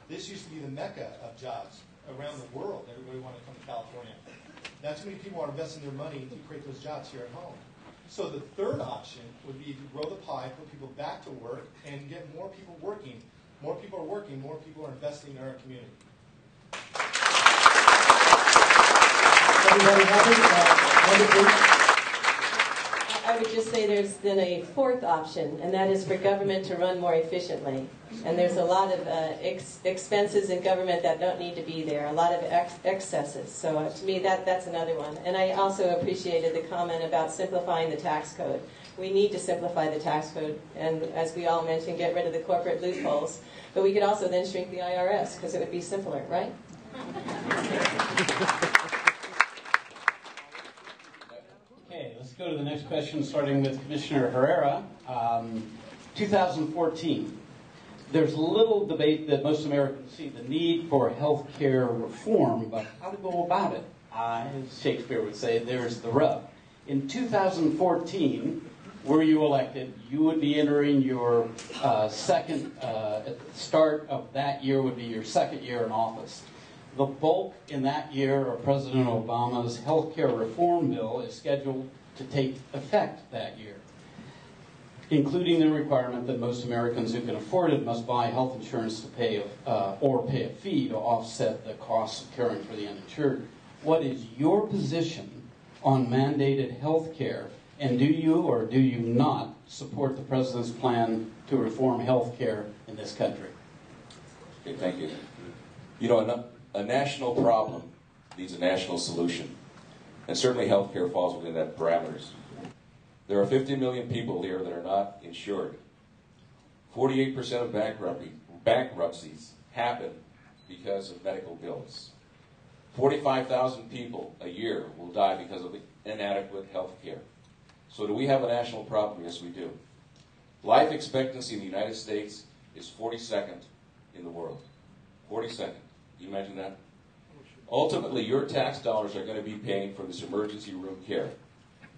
This used to be the mecca of jobs around the world. Everybody wanted to come to California. Not too many people are investing their money to create those jobs here at home. So the third option would be to grow the pie, put people back to work, and get more people working. More people are working, more people are investing in our community. Everybody happy? I would just say there's then a fourth option, and that is for government to run more efficiently. And there's a lot of expenses in government that don't need to be there, a lot of excesses. So to me, that's another one. And I also appreciated the comment about simplifying the tax code. We need to simplify the tax code, and as we all mentioned, get rid of the corporate loopholes. But we could also then shrink the IRS, because it would be simpler, right? Okay, let's go to the next question, starting with Commissioner Herrera. 2014. There's little debate that most Americans see the need for health care reform, but how to go about it? As Shakespeare would say, there's the rub. In 2014, were you elected, you would be entering your second, at the start of that year would be your second year in office. The bulk in that year of President Obama's health care reform bill is scheduled to take effect that year, including the requirement that most Americans who can afford it must buy health insurance to pay or pay a fee to offset the costs of caring for the uninsured. What is your position on mandated health care, and do you or do you not support the President's plan to reform health care in this country? Okay, thank you. You know, a national problem needs a national solution, and certainly health care falls within that parameters. There are 50 million people here that are not insured. 48% of bankruptcies happen because of medical bills. 45,000 people a year will die because of inadequate health care. So do we have a national problem? Yes, we do. Life expectancy in the United States is 42nd in the world. 42nd. Can you imagine that? Ultimately, your tax dollars are going to be paying for this emergency room care.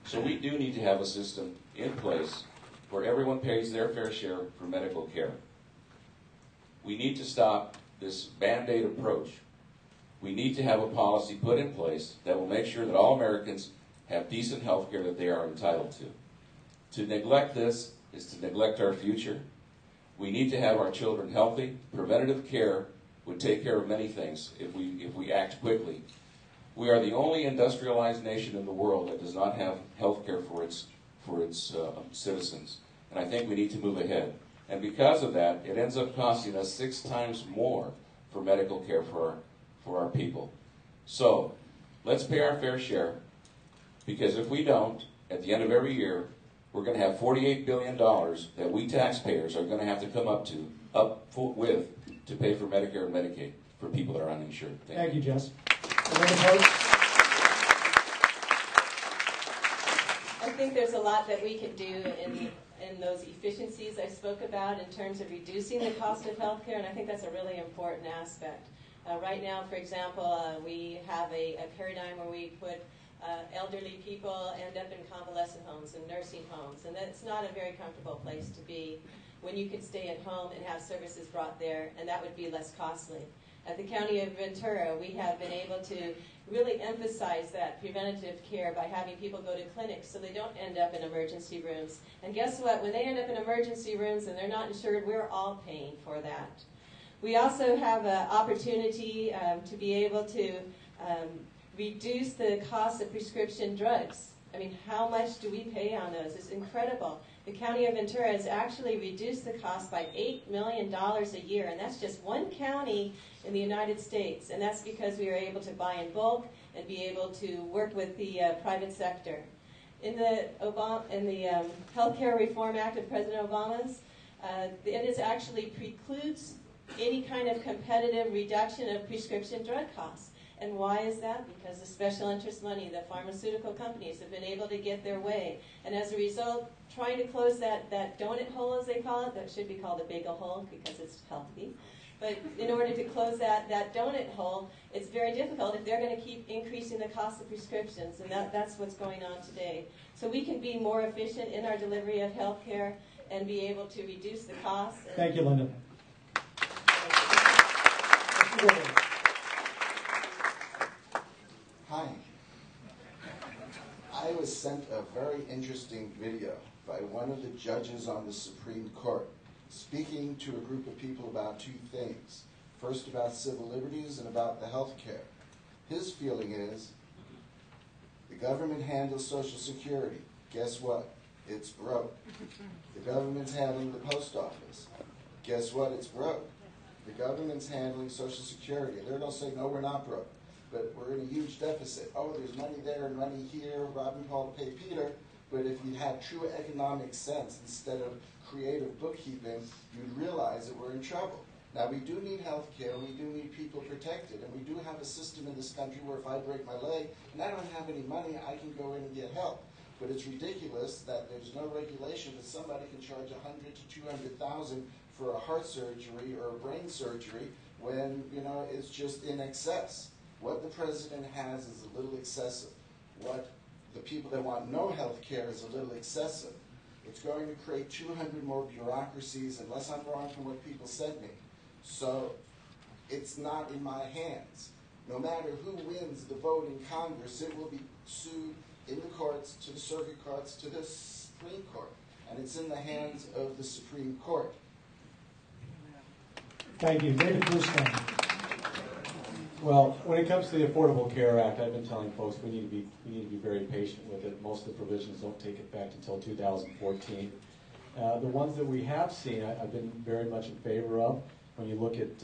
So we do need to have a system in place where everyone pays their fair share for medical care. We need to stop this Band-Aid approach. We need to have a policy put in place that will make sure that all Americans have decent health care that they are entitled to. To neglect this is to neglect our future. We need to have our children healthy. Preventative care would take care of many things if we act quickly. We are the only industrialized nation in the world that does not have health care for its citizens. And I think we need to move ahead. And because of that, it ends up costing us 6 times more for medical care for our people. So let's pay our fair share, because if we don't, at the end of every year, we're going to have $48 billion that we taxpayers are going to have to come up with to pay for Medicare and Medicaid for people that are uninsured. Thank you, Jess. I think there's a lot that we can do in those efficiencies I spoke about in terms of reducing the cost of healthcare, and I think that's a really important aspect. Right now, for example, we have a paradigm where we put elderly people end up in convalescent homes and nursing homes, and that's not a very comfortable place to be when you could stay at home and have services brought there, and that would be less costly. At the County of Ventura, we have been able to really emphasize that preventative care by having people go to clinics so they don't end up in emergency rooms. And guess what? When they end up in emergency rooms and they're not insured, we're all paying for that. We also have an opportunity to be able to reduce the cost of prescription drugs. I mean, how much do we pay on those? It's incredible. The County of Ventura has actually reduced the cost by $8 million a year, and that's just one county in the United States, and that's because we are able to buy in bulk and be able to work with the private sector. In the Healthcare Reform Act of President Obama's, it actually precludes any kind of competitive reduction of prescription drug costs. And why is that? Because the special interest money, the pharmaceutical companies have been able to get their way. And as a result, trying to close that donut hole, as they call it, that should be called a bagel hole because it's healthy. But in order to close that donut hole, it's very difficult if they're going to keep increasing the cost of prescriptions. And that's what's going on today. So we can be more efficient in our delivery of health care and be able to reduce the costs. Thank you, Linda. Hi. I was sent a very interesting video by one of the judges on the Supreme Court speaking to a group of people about 2 things. First, about civil liberties and about the health care. His feeling is the government handles Social Security. Guess what? It's broke. The government's handling the post office. Guess what? It's broke. The government's handling Social Security. They're going to say, no, we're not broke, but we're in a huge deficit. Oh, there's money there and money here, robbing Paul to pay Peter. But if you had true economic sense instead of creative bookkeeping, you'd realize that we're in trouble. Now, we do need health care, we do need people protected, and we do have a system in this country where if I break my leg and I don't have any money, I can go in and get help. But it's ridiculous that there's no regulation that somebody can charge $100,000 to $200,000 for a heart surgery or a brain surgery when, it's just in excess. What the president has is a little excessive. What the people that want no health care is a little excessive. It's going to create 200 more bureaucracies, unless I'm wrong from what people sent me. So it's not in my hands. No matter who wins the vote in Congress, it will be sued in the courts, to the circuit courts, to the Supreme Court. And it's in the hands of the Supreme Court. Thank you. David Bluestein. Well, when it comes to the Affordable Care Act, I've been telling folks we need to be very patient with it. Most of the provisions don't take effect until 2014. The ones that we have seen, I've been very much in favor of. When you look at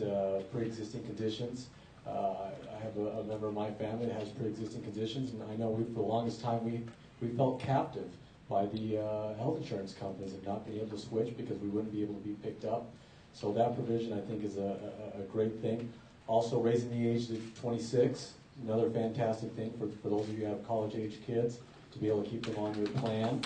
pre-existing conditions, I have a member of my family that has pre-existing conditions, and I know for the longest time we felt captive by the health insurance companies and not being able to switch because we wouldn't be able to be picked up. So that provision, I think, is a great thing. Also, raising the age to 26, another fantastic thing for those of you who have college-age kids. to be able to keep them on your plan.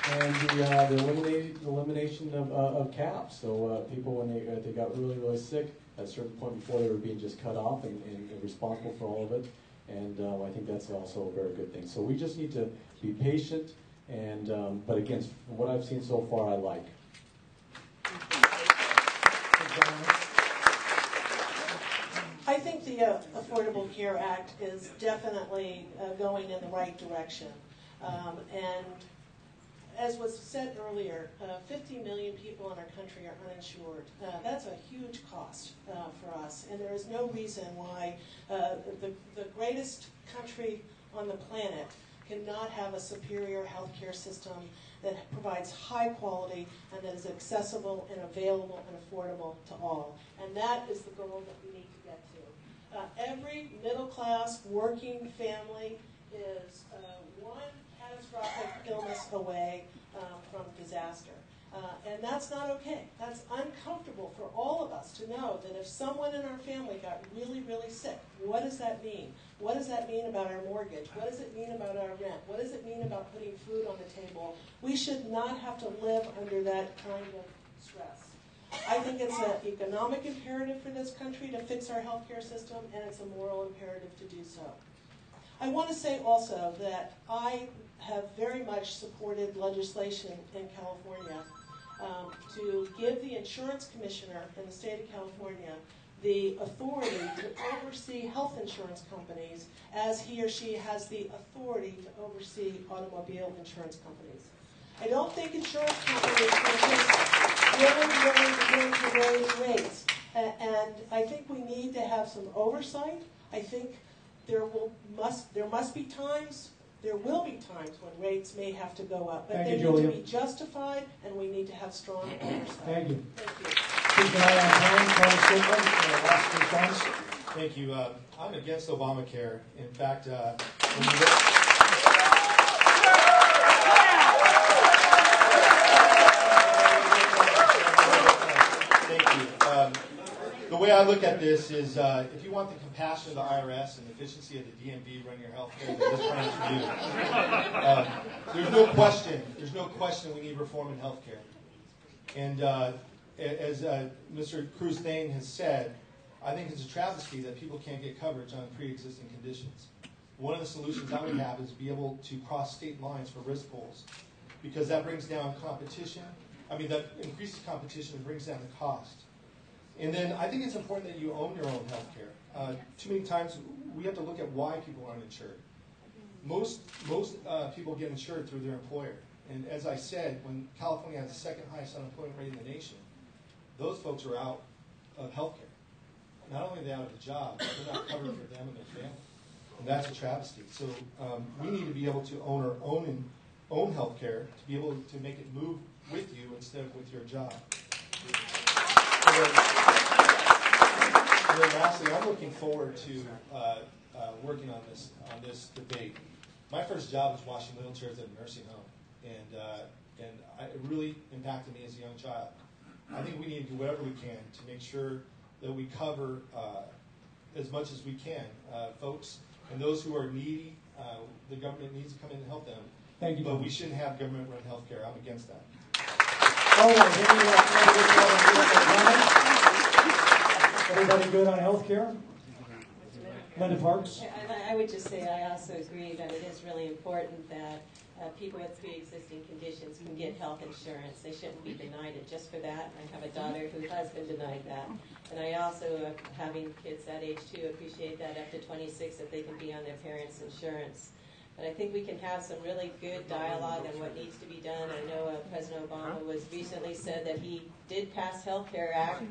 And the elimination of caps. So people, when they got really, really sick, at a certain point before they were being just cut off and responsible for all of it. And I think that's also a very good thing. So we just need to be patient. And but again, from what I've seen so far, I like. I think the Affordable Care Act is definitely going in the right direction. And as was said earlier, 50 million people in our country are uninsured. That's a huge cost for us, and there is no reason why the greatest country on the planet cannot have a superior healthcare system that provides high quality and that is accessible and available and affordable to all. And that is the goal that we need to get to. Every middle-class working family is one catastrophic illness away from disaster. And that's not okay. That's uncomfortable for all of us to know that if someone in our family got really, really sick, what does that mean? What does that mean about our mortgage? What does it mean about our rent? What does it mean about putting food on the table? We should not have to live under that kind of stress. I think it's an economic imperative for this country to fix our healthcare system, and it's a moral imperative to do so. I want to say also that I have very much supported legislation in California to give the insurance commissioner in the state of California the authority to oversee health insurance companies as he or she has the authority to oversee automobile insurance companies. I don't think insurance companies are just willing to raise rates. And I think we need to have some oversight. I think there must be times, there will be times when rates may have to go up. But they need to be justified, and we need to have strong oversight. Thank you. Thank you. Keep an eye on time. Strickland, last response. Thank you. I'm against Obamacare. In fact, when you look... Thank you. The way I look at this is if you want the compassion of the IRS and the efficiency of the DMV running your health care, then this plan is for you. There's no question we need reform in health care. And as Mr. Cruz-Thane has said, I think it's a travesty that people can't get coverage on pre-existing conditions. One of the solutions I would have is be able to cross state lines for risk pools, because that brings down competition. I mean, that increases competition and brings down the cost. And then I think it's important that you own your own health care. Too many times we have to look at why people aren't insured. Most people get insured through their employer. And as I said, when California has the second highest unemployment rate in the nation, those folks are out of health care. Not only are they out of the job, but they're not covered for them and their family. And that's a travesty. So we need to be able to own our own health care to be able to make it move with you instead of with your job. And then lastly, I'm looking forward to working on this debate. My first job was washing wheelchairs at a nursing home, and it really impacted me as a young child. I think we need to do whatever we can to make sure that we cover as much as we can folks, and those who are needy. The government needs to come in and help them. Thank you. But we shouldn't have government-run health care. I'm against that. All right, everybody good on health care? Linda Parks? I would just say I also agree that it is really important that people with pre-existing conditions can get health insurance. They shouldn't be denied it just for that. I have a daughter who has been denied that. And I also, having kids that age too, appreciate that up to 26 that they can be on their parents' insurance. But I think we can have some really good dialogue on what needs to be done. I know President Obama was recently said that he did pass Health Care Act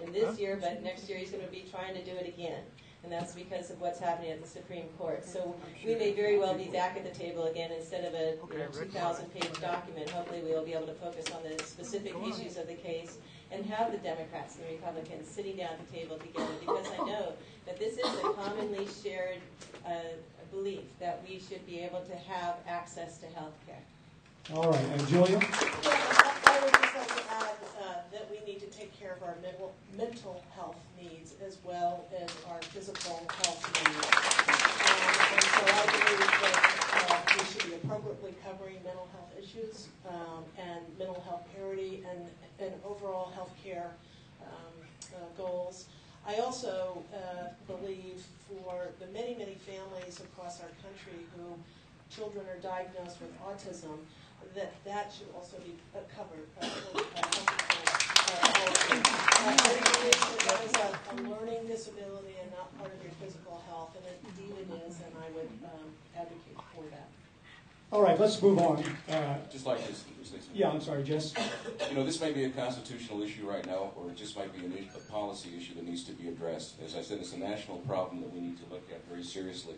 in this year, but next year he's going to be trying to do it again. And that's because of what's happening at the Supreme Court. So we may very well be back at the table again instead of a 2,000-page document. Hopefully we will be able to focus on the specific issues of the case and have the Democrats and the Republicans sitting down at the table together, because I know that this is a commonly shared belief that we should be able to have access to health care. All right, and Julia? I would just like to add that we need to take care of our mental health needs as well as our physical health needs. And so I believe that we should be appropriately covering mental health issues and mental health parity and overall health care goals. I also believe for the many, many families across our country who children are diagnosed with autism, that should also be covered. That is a learning disability and not part of your physical health, and indeed it is, and I would advocate for that. All right, let's move on. Just like this. Yeah, I'm sorry, Jess. You know, this may be a constitutional issue right now, or it just might be a policy issue that needs to be addressed. As I said, it's a national problem that we need to look at very seriously.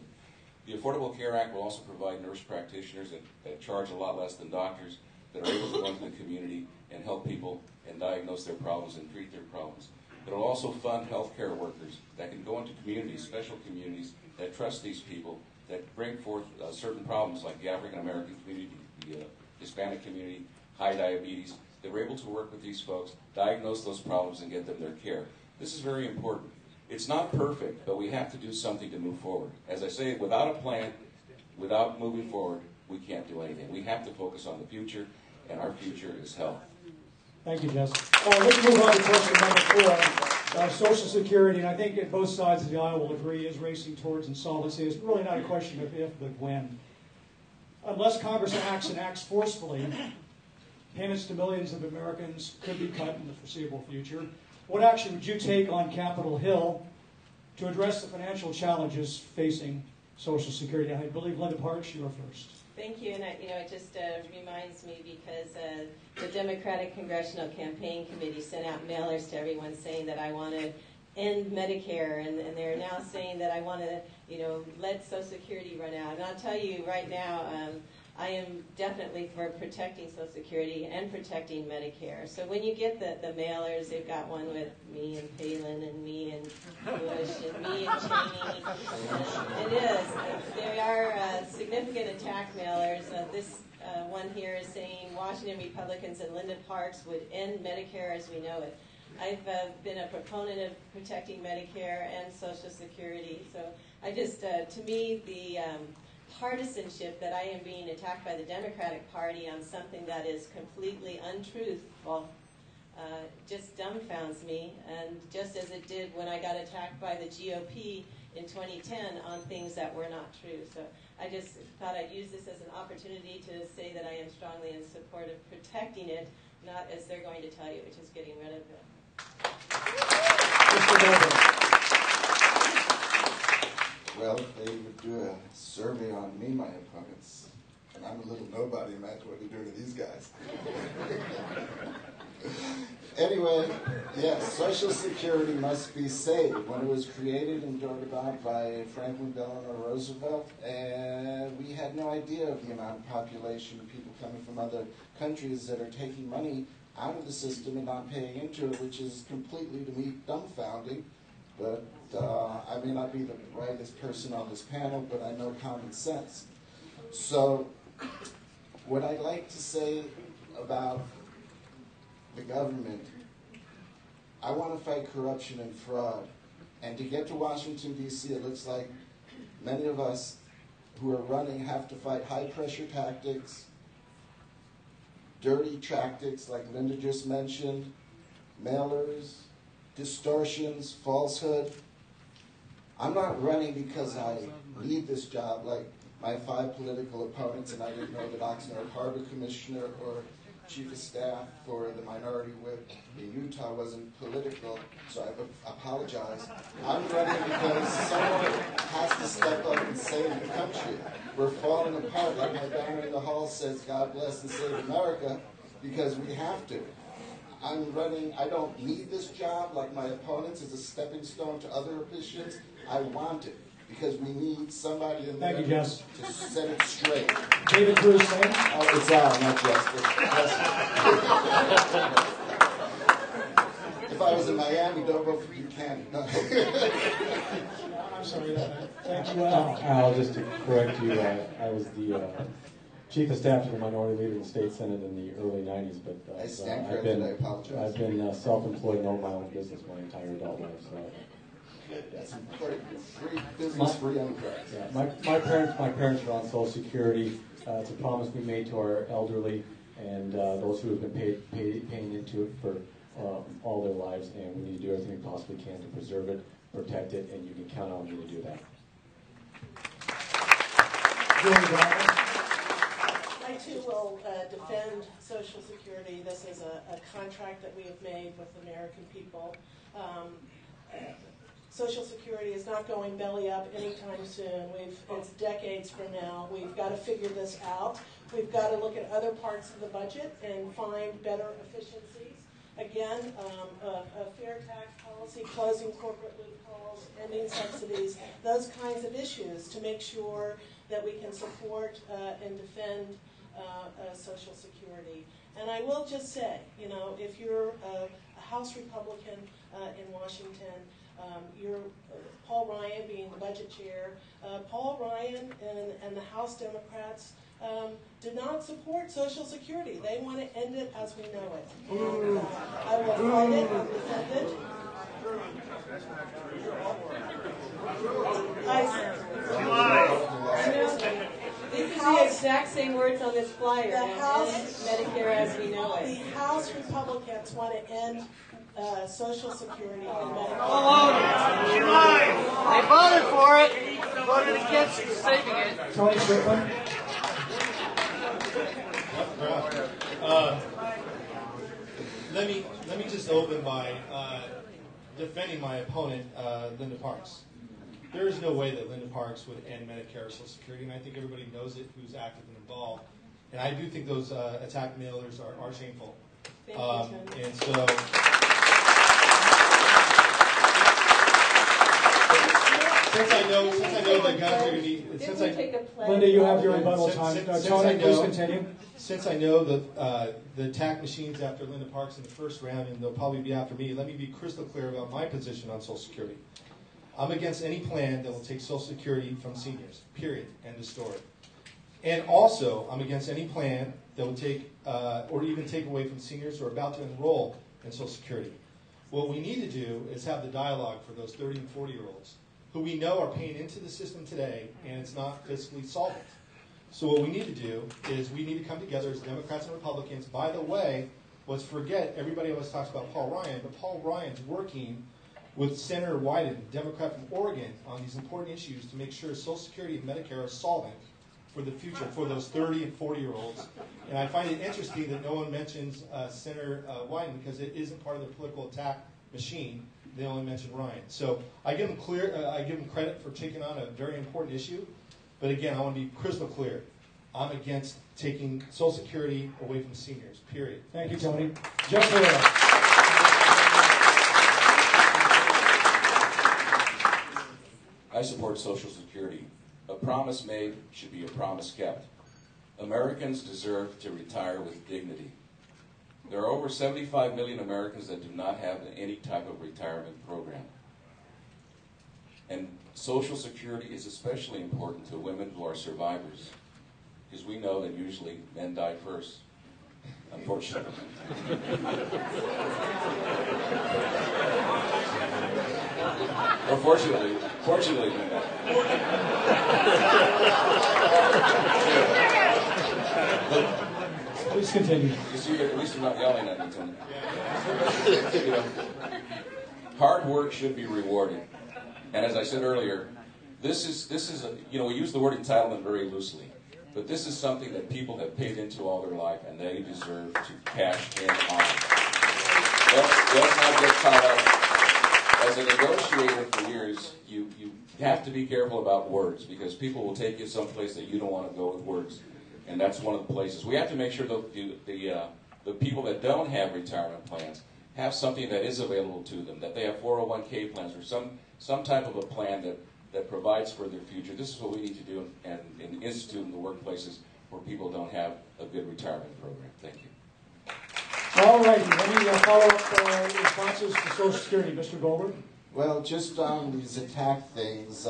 The Affordable Care Act will also provide nurse practitioners that charge a lot less than doctors that are able to go into the community and help people and diagnose their problems and treat their problems. It will also fund healthcare workers that can go into communities, special communities, that trust these people, that bring forth certain problems like the African American community, the Hispanic community, high diabetes. They were able to work with these folks, diagnose those problems, and get them their care. This is very important. It's not perfect, but we have to do something to move forward. As I say, without a plan, without moving forward, we can't do anything. We have to focus on the future, and our future is health. Thank you, Jess. Let's move on to question number 4. Social Security, and I think that both sides of the aisle will agree, is racing towards insolvency. It's really not a question of if, but when. Unless Congress acts and acts forcefully, payments to millions of Americans could be cut in the foreseeable future. What action would you take on Capitol Hill to address the financial challenges facing Social Security? I believe, Linda Parks, you are first. Thank you, and it just reminds me because the Democratic Congressional Campaign Committee sent out mailers to everyone saying that I want to end Medicare, and they're now saying that I want to, let Social Security run out. And I'll tell you right now, I am definitely for protecting Social Security and protecting Medicare. So when you get the mailers, they've got one with me and Palin and me and Bush and me and Cheney. It is. They are significant attack mailers. This one here is saying Washington Republicans and Linda Parks would end Medicare as we know it. I've been a proponent of protecting Medicare and Social Security. So I just, to me, the partisanship that I am being attacked by the Democratic Party on something that is completely untruthful just dumbfounds me, and just as it did when I got attacked by the GOP in 2010 on things that were not true. So I just thought I'd use this as an opportunity to say that I am strongly in support of protecting it, not as they're going to tell you, which is getting rid of it. Well, if they would do a survey on me, my opponents, and I'm a little nobody, imagine what they're doing to these guys. Anyway, yes, Social Security must be saved. When it was created and brought about by Franklin Delano Roosevelt, we had no idea of the amount of population of people coming from other countries that are taking money out of the system and not paying into it, which is completely, to me, dumbfounding. But I may not be the brightest person on this panel, but I know common sense. So what I'd like to say about the government, I want to fight corruption and fraud. And to get to Washington, D.C., it looks like many of us who are running have to fight high-pressure tactics, dirty tactics like Linda just mentioned, mailers, distortions, falsehood. I'm not running because I need this job like my 5 political opponents, and I didn't know that Oxnard Harbor Commissioner or Chief of Staff for the minority whip in Utah wasn't political, so I apologize. I'm running because someone has to step up and save the country. We're falling apart. Like my banner in the hall says, God bless and save America, because we have to. I'm running, I don't need this job like my opponents as a stepping stone to other positions. I want it because we need somebody in there to set it straight. David Cruz, same? Oh, it's Al, not Jess. If I was in Miami, don't vote for Buchanan. No. I'm sorry about that. Thank you, Al. Al, just to correct you, I was the Chief of Staff to the Minority Leader in the State Senate in the early 90s, but I stand corrected, I apologize. I've been self-employed and owned my own business my entire adult life. So That's important. Free business for young folks. Yeah, my parents are on Social Security. It's a promise we made to our elderly and those who have been paying into it for all their lives, and we need to do everything we possibly can to preserve it, protect it, and you can count on me to do that. I too will defend Social Security. This is a contract that we have made with the American people. Social Security is not going belly up anytime soon. It's decades from now. We've got to figure this out. We've got to look at other parts of the budget and find better efficiencies. Again, a fair tax policy, closing corporate loopholes, ending subsidies, those kinds of issues to make sure that we can support and defend Social Security. And I will just say, if you're a House Republican in Washington, you're Paul Ryan being the budget chair. Paul Ryan and the House Democrats did not support Social Security. They want to end it as we know it. And, I will fight it and defend it. These are the exact same words on this flyer. The House, Medicare as we know it. The House Republicans want to end Social Security and Medicare. She lied. They voted for it. They voted against saving it. Tony Strickland. Let me just open by defending my opponent, Linda Parks. There is no way that Linda Parks would end Medicare or Social Security, and I think everybody knows it who's active and involved. And I do think those attack mailers are shameful. And so. Since I know the guns are going to be. Linda, you have your rebuttal time. Tony, please continue. Since I know the attack machines after Linda Parks in the first round, and they'll probably be after me, let me be crystal clear about my position on Social Security. I'm against any plan that will take Social Security from seniors, period, end of story. And also, I'm against any plan that will take, or even take away from seniors who are about to enroll in Social Security. What we need to do is have the dialogue for those 30 and 40-year-olds who we know are paying into the system today, and it's not fiscally solvent. So what we need to do is we need to come together as Democrats and Republicans. By the way, let's forget, everybody always talks about Paul Ryan, but Paul Ryan's working with Senator Wyden, Democrat from Oregon, on these important issues to make sure Social Security and Medicare are solvent for the future, for those 30 and 40-year-olds. And I find it interesting that no one mentions Senator Wyden because it isn't part of the political attack machine. They only mention Ryan. So I give him credit for taking on a very important issue. But again, I want to be crystal clear. I'm against taking Social Security away from seniors, period. Thank you, Tony. Jeff Herrera. I support Social Security. A promise made should be a promise kept. Americans deserve to retire with dignity. There are over 75 million Americans that do not have any type of retirement program. And Social Security is especially important to women who are survivors, because we know that usually men die first, unfortunately. Or fortunately men die. Please continue. You see, at least I'm not yelling at me, Tony. Hard work should be rewarded. And as I said earlier, this is we use the word entitlement very loosely, but this is something that people have paid into all their life, and they deserve to cash in on it. Let's not get caught up. As a negotiator for years, you have to be careful about words, because people will take you someplace that you don't want to go with words, and that's one of the places. We have to make sure that the people that don't have retirement plans have something that is available to them, that they have 401k plans or some type of a plan that provides for their future. This is what we need to do and institute in the workplaces where people don't have a good retirement program. Thank you. All right. Any follow-up responses to Social Security, Mr. Goldberg? Well, just on these attack things,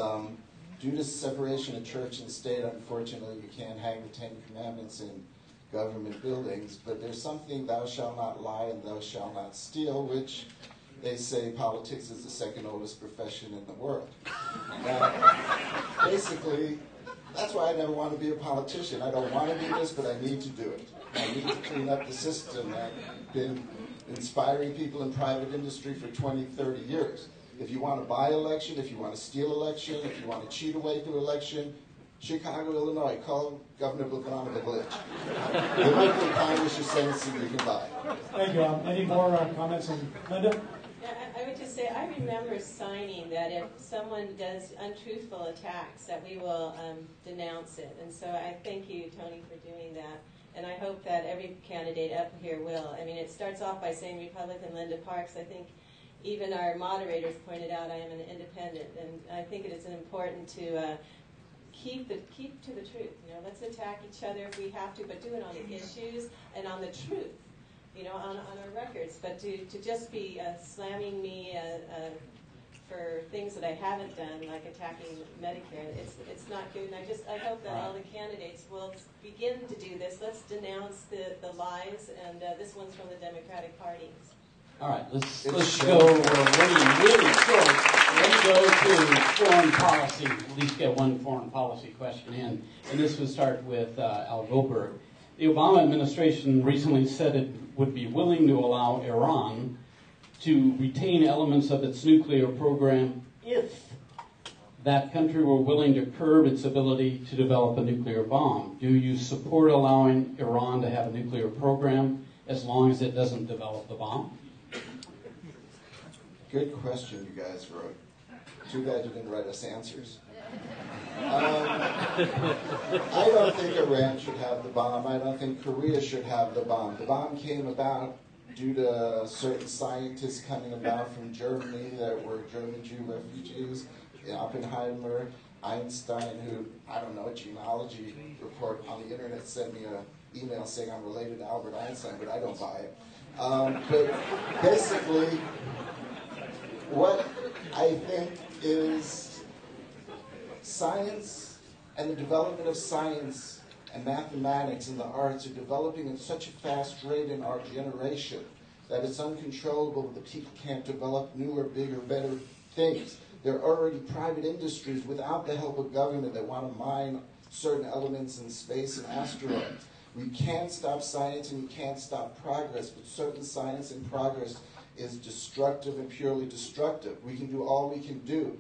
due to separation of church and state, unfortunately, you can't hang the Ten Commandments in government buildings, but there's something, thou shalt not lie and thou shalt not steal, which they say politics is the second oldest profession in the world. Now, basically, that's why I never want to be a politician. I don't want to do this, but I need to do it. I need to clean up the system. I've been inspiring people in private industry for 20, 30 years. If you want to buy election, if you want to steal election, if you want to cheat away through election, Chicago, Illinois, call Governor Bogdanov a glitch. The local Congress is saying something you can buy. Thank you. Any more comments? Linda? Yeah, I would just say I remember signing that if someone does untruthful attacks, that we will denounce it. And so I thank you, Tony, for doing that. And I hope that every candidate up here will. I mean, it starts off by saying Republican Linda Parks. I think even our moderators pointed out I am an independent. And I think it is important to keep to the truth. You know, let's attack each other if we have to, but do it on the issues and on the truth. You know, on our records. But to just be slamming me for things that I haven't done, like attacking Medicare, it's not good. And I hope that all the candidates will begin to do this. Let's denounce the lies, and this one's from the Democratic Party. All right, let's go really short. Let's go to foreign policy. At least get one foreign policy question in, and this would start with Al Goldberg. The Obama administration recently said it would be willing to allow Iran to retain elements of its nuclear program if that country were willing to curb its ability to develop a nuclear bomb. Do you support allowing Iran to have a nuclear program as long as it doesn't develop the bomb? Good question you guys wrote. Too bad you didn't write us answers. I don't think Iran should have the bomb. I don't think Korea should have the bomb. The bomb came about due to certain scientists coming about from Germany that were German Jew refugees, Oppenheimer, Einstein, who, I don't know, a genealogy report on the internet sent me an email saying I'm related to Albert Einstein, but I don't buy it. But basically, what I think is science and the development of science and mathematics and the arts are developing at such a fast rate in our generation that it's uncontrollable that people can't develop newer, bigger, better things. There are already private industries without the help of government that want to mine certain elements in space and asteroids. We can't stop science and we can't stop progress, but certain science and progress is destructive and purely destructive. We can do all we can do.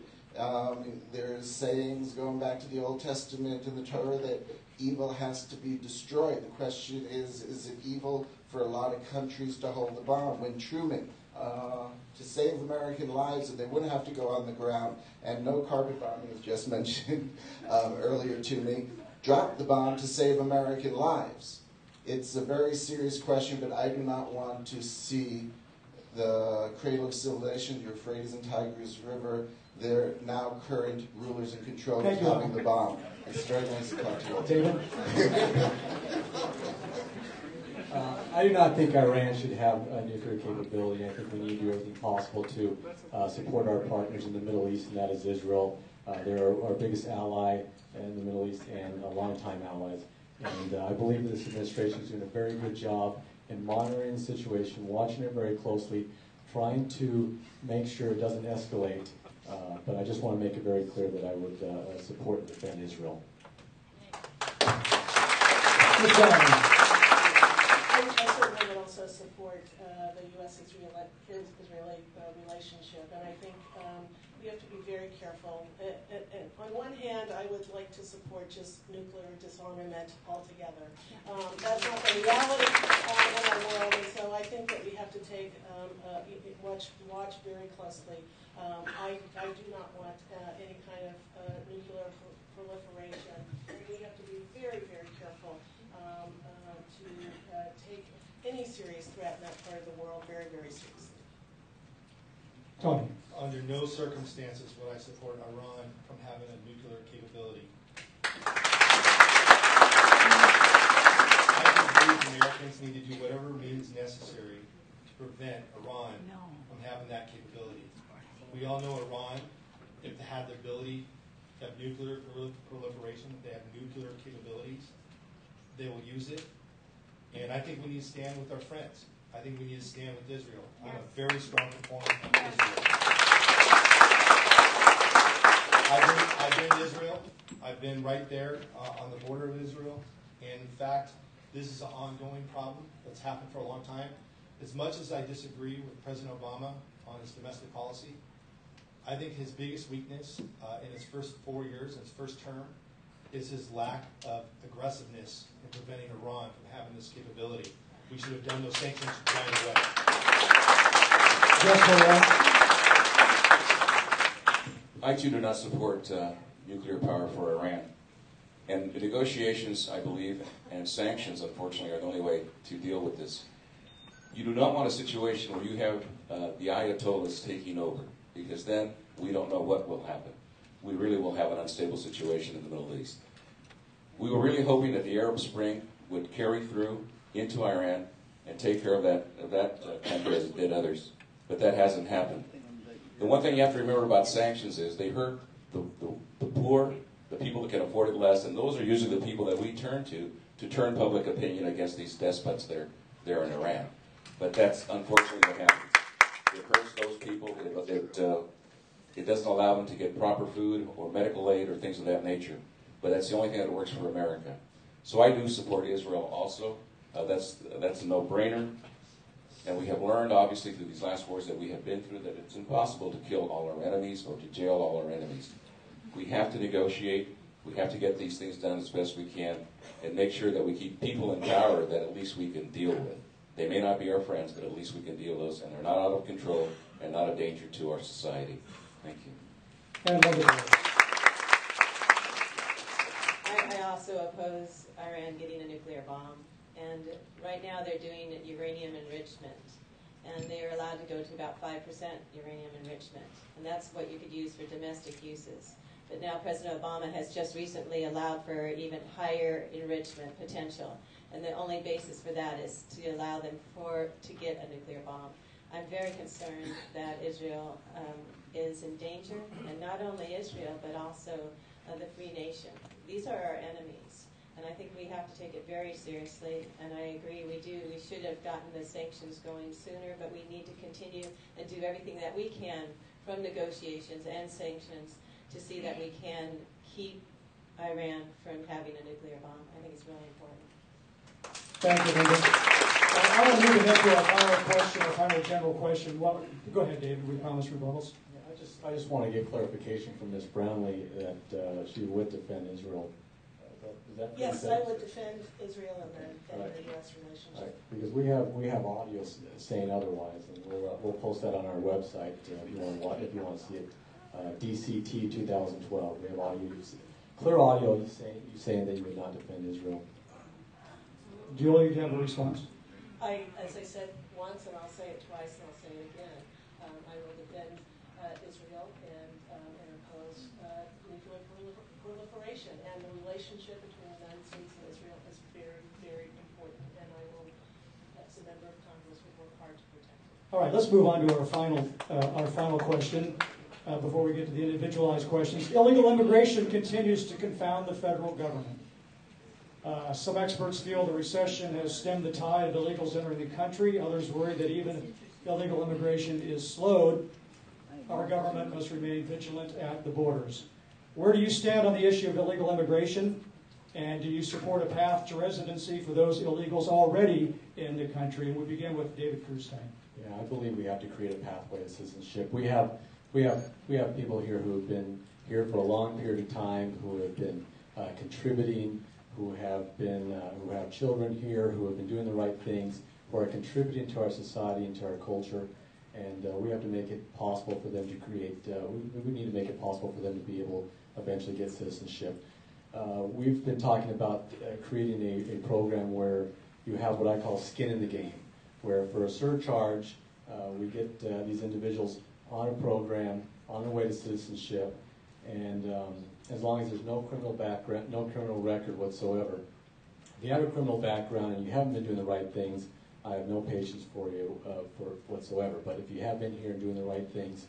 There's sayings going back to the Old Testament in the Torah that evil has to be destroyed. The question is it evil for a lot of countries to hold the bomb? When Truman, to save American lives, so they wouldn't have to go on the ground, and no carpet bombing, as just mentioned earlier to me, dropped the bomb to save American lives. It's a very serious question, but I do not want to see the cradle of civilization, the Euphrates and Tigris River, their now current rulers and controllers having the bomb. It's very nice to talk to you all. David? I do not think Iran should have a nuclear capability. I think we need to do everything possible to support our partners in the Middle East, and that is Israel. They're our biggest ally in the Middle East and longtime allies. And I believe that this administration is doing a very good job in monitoring the situation, watching it very closely, trying to make sure it doesn't escalate. But I just want to make it very clear that I would support and defend Israel. I certainly would also support the U.S.-Israeli relationship, and I think we have to be very careful. On one hand, I would like to support just nuclear disarmament altogether. That's not the reality in our world, and so I think that we have to take watch very closely. I do not want any kind of nuclear proliferation. We have to be very, very careful to take any serious threat in that part of the world very, very seriously. Tony. Under no circumstances would I support Iran from having a nuclear capability. I believe Americans need to do whatever means necessary to prevent Iran from having that capability. We all know Iran, if they have the ability to have nuclear proliferation, if they have nuclear capabilities, they will use it. And I think we need to stand with our friends. I think we need to stand with Israel. I'm a very strong proponent of Israel. I've been to Israel. I've been right there on the border of Israel. And in fact, this is an ongoing problem that's happened for a long time. As much as I disagree with President Obama on his domestic policy, I think his biggest weakness in his first 4 years, in his first term, is his lack of aggressiveness in preventing Iran from having this capability. We should have done those sanctions right away. I too do not support nuclear power for Iran. And the negotiations, I believe, and sanctions, unfortunately, are the only way to deal with this. You do not want a situation where you have the Ayatollahs taking over, because then we don't know what will happen. We really will have an unstable situation in the Middle East. We were really hoping that the Arab Spring would carry through into Iran and take care of that country as it did others, but that hasn't happened. The one thing you have to remember about sanctions is they hurt the poor, the people that can afford it less, and those are usually the people that we turn to turn public opinion against these despots there in Iran. But that's unfortunately what happens. It hurts those people. It doesn't allow them to get proper food or medical aid or things of that nature. But that's the only thing that works for America. So I do support Israel also. That's a no-brainer. And we have learned, obviously, through these last wars that we have been through, that it's impossible to kill all our enemies or to jail all our enemies. We have to negotiate. We have to get these things done as best we can and make sure that we keep people in power that at least we can deal with. They may not be our friends, but at least we can deal with those, and they're not out of control and not a danger to our society. Thank you. I also oppose Iran getting a nuclear bomb. And right now they're doing uranium enrichment. And they are allowed to go to about 5% uranium enrichment. And that's what you could use for domestic uses. But now President Obama has just recently allowed for even higher enrichment potential. And the only basis for that is to allow them to get a nuclear bomb. I'm very concerned that Israel is in danger, and not only Israel, but also the free nation. These are our enemies, and I think we have to take it very seriously, and I agree we should have gotten the sanctions going sooner, but we need to continue and do everything that we can from negotiations and sanctions to see that we can keep Iran from having a nuclear bomb. I think it's really important. Thank you, Linda. I want to move ahead to our final question, our final general question. Well, go ahead, David. We promised rebuttals. Yeah, I just want to get clarification from Ms. Brownlee that she would defend Israel. Yes, I would defend Israel and the U.S. relationship. Right, because we have audio saying otherwise, and we'll post that on our website if you want to see it. DCT 2012. We have audio, clear audio. You saying that you would not defend Israel. Julie, do you have a response? As I said once, and I'll say it twice, and I'll say it again, I will defend Israel and oppose nuclear proliferation. And the relationship between the United States and Israel is very, very important, and I will, as a member of Congress, will work hard to protect it. All right, let's move on to our final question before we get to the individualized questions. Illegal immigration continues to confound the federal government. Some experts feel the recession has stemmed the tide of illegals entering the country. Others worry that even if illegal immigration is slowed, our government must remain vigilant at the borders. Where do you stand on the issue of illegal immigration? And do you support a path to residency for those illegals already in the country? And we begin with David Krusstein. Yeah, I believe we have to create a pathway to citizenship. We have people here who have been here for a long period of time, who have been contributing, who have children here, who have been doing the right things, who are contributing to our society and to our culture, and we have to make it possible for them to create. We need to make it possible for them to be able to eventually get citizenship. We've been talking about creating a program where you have what I call skin in the game, where for a surcharge we get these individuals on a program on their way to citizenship, and as long as there's no criminal background, no criminal record whatsoever. If you have a criminal background and you haven't been doing the right things, I have no patience for you whatsoever. But if you have been here and doing the right things,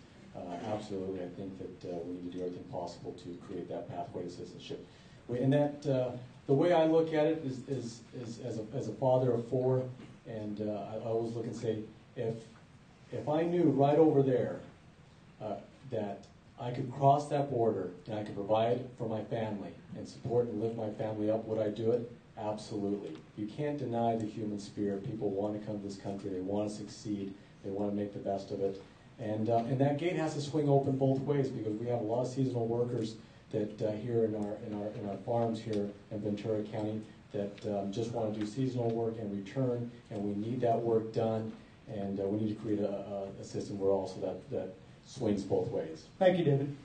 absolutely, I think that we need to do everything possible to create that pathway to citizenship. And that the way I look at it is as a father of four, And I always look and say, if I knew right over there that I could cross that border and I could provide for my family and support and lift my family up, would I do it? Absolutely. You can't deny the human spirit. People want to come to this country. They want to succeed. They want to make the best of it. And that gate has to swing open both ways, because we have a lot of seasonal workers that here in our farms here in Ventura County that just want to do seasonal work and return, and we need that work done, and we need to create a system where also that swings both ways. Thank you, David.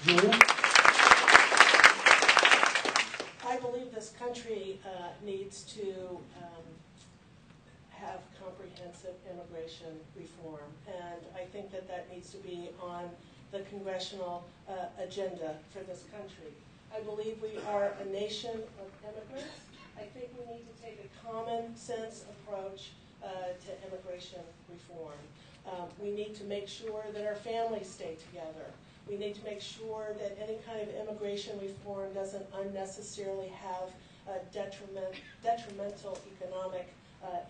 Julia? I believe this country needs to have comprehensive immigration reform, and I think that needs to be on the congressional agenda for this country. I believe we are a nation of immigrants. I think we need to take a common sense approach to immigration reform. We need to make sure that our families stay together. We need to make sure that any kind of immigration reform doesn't unnecessarily have detrimental economic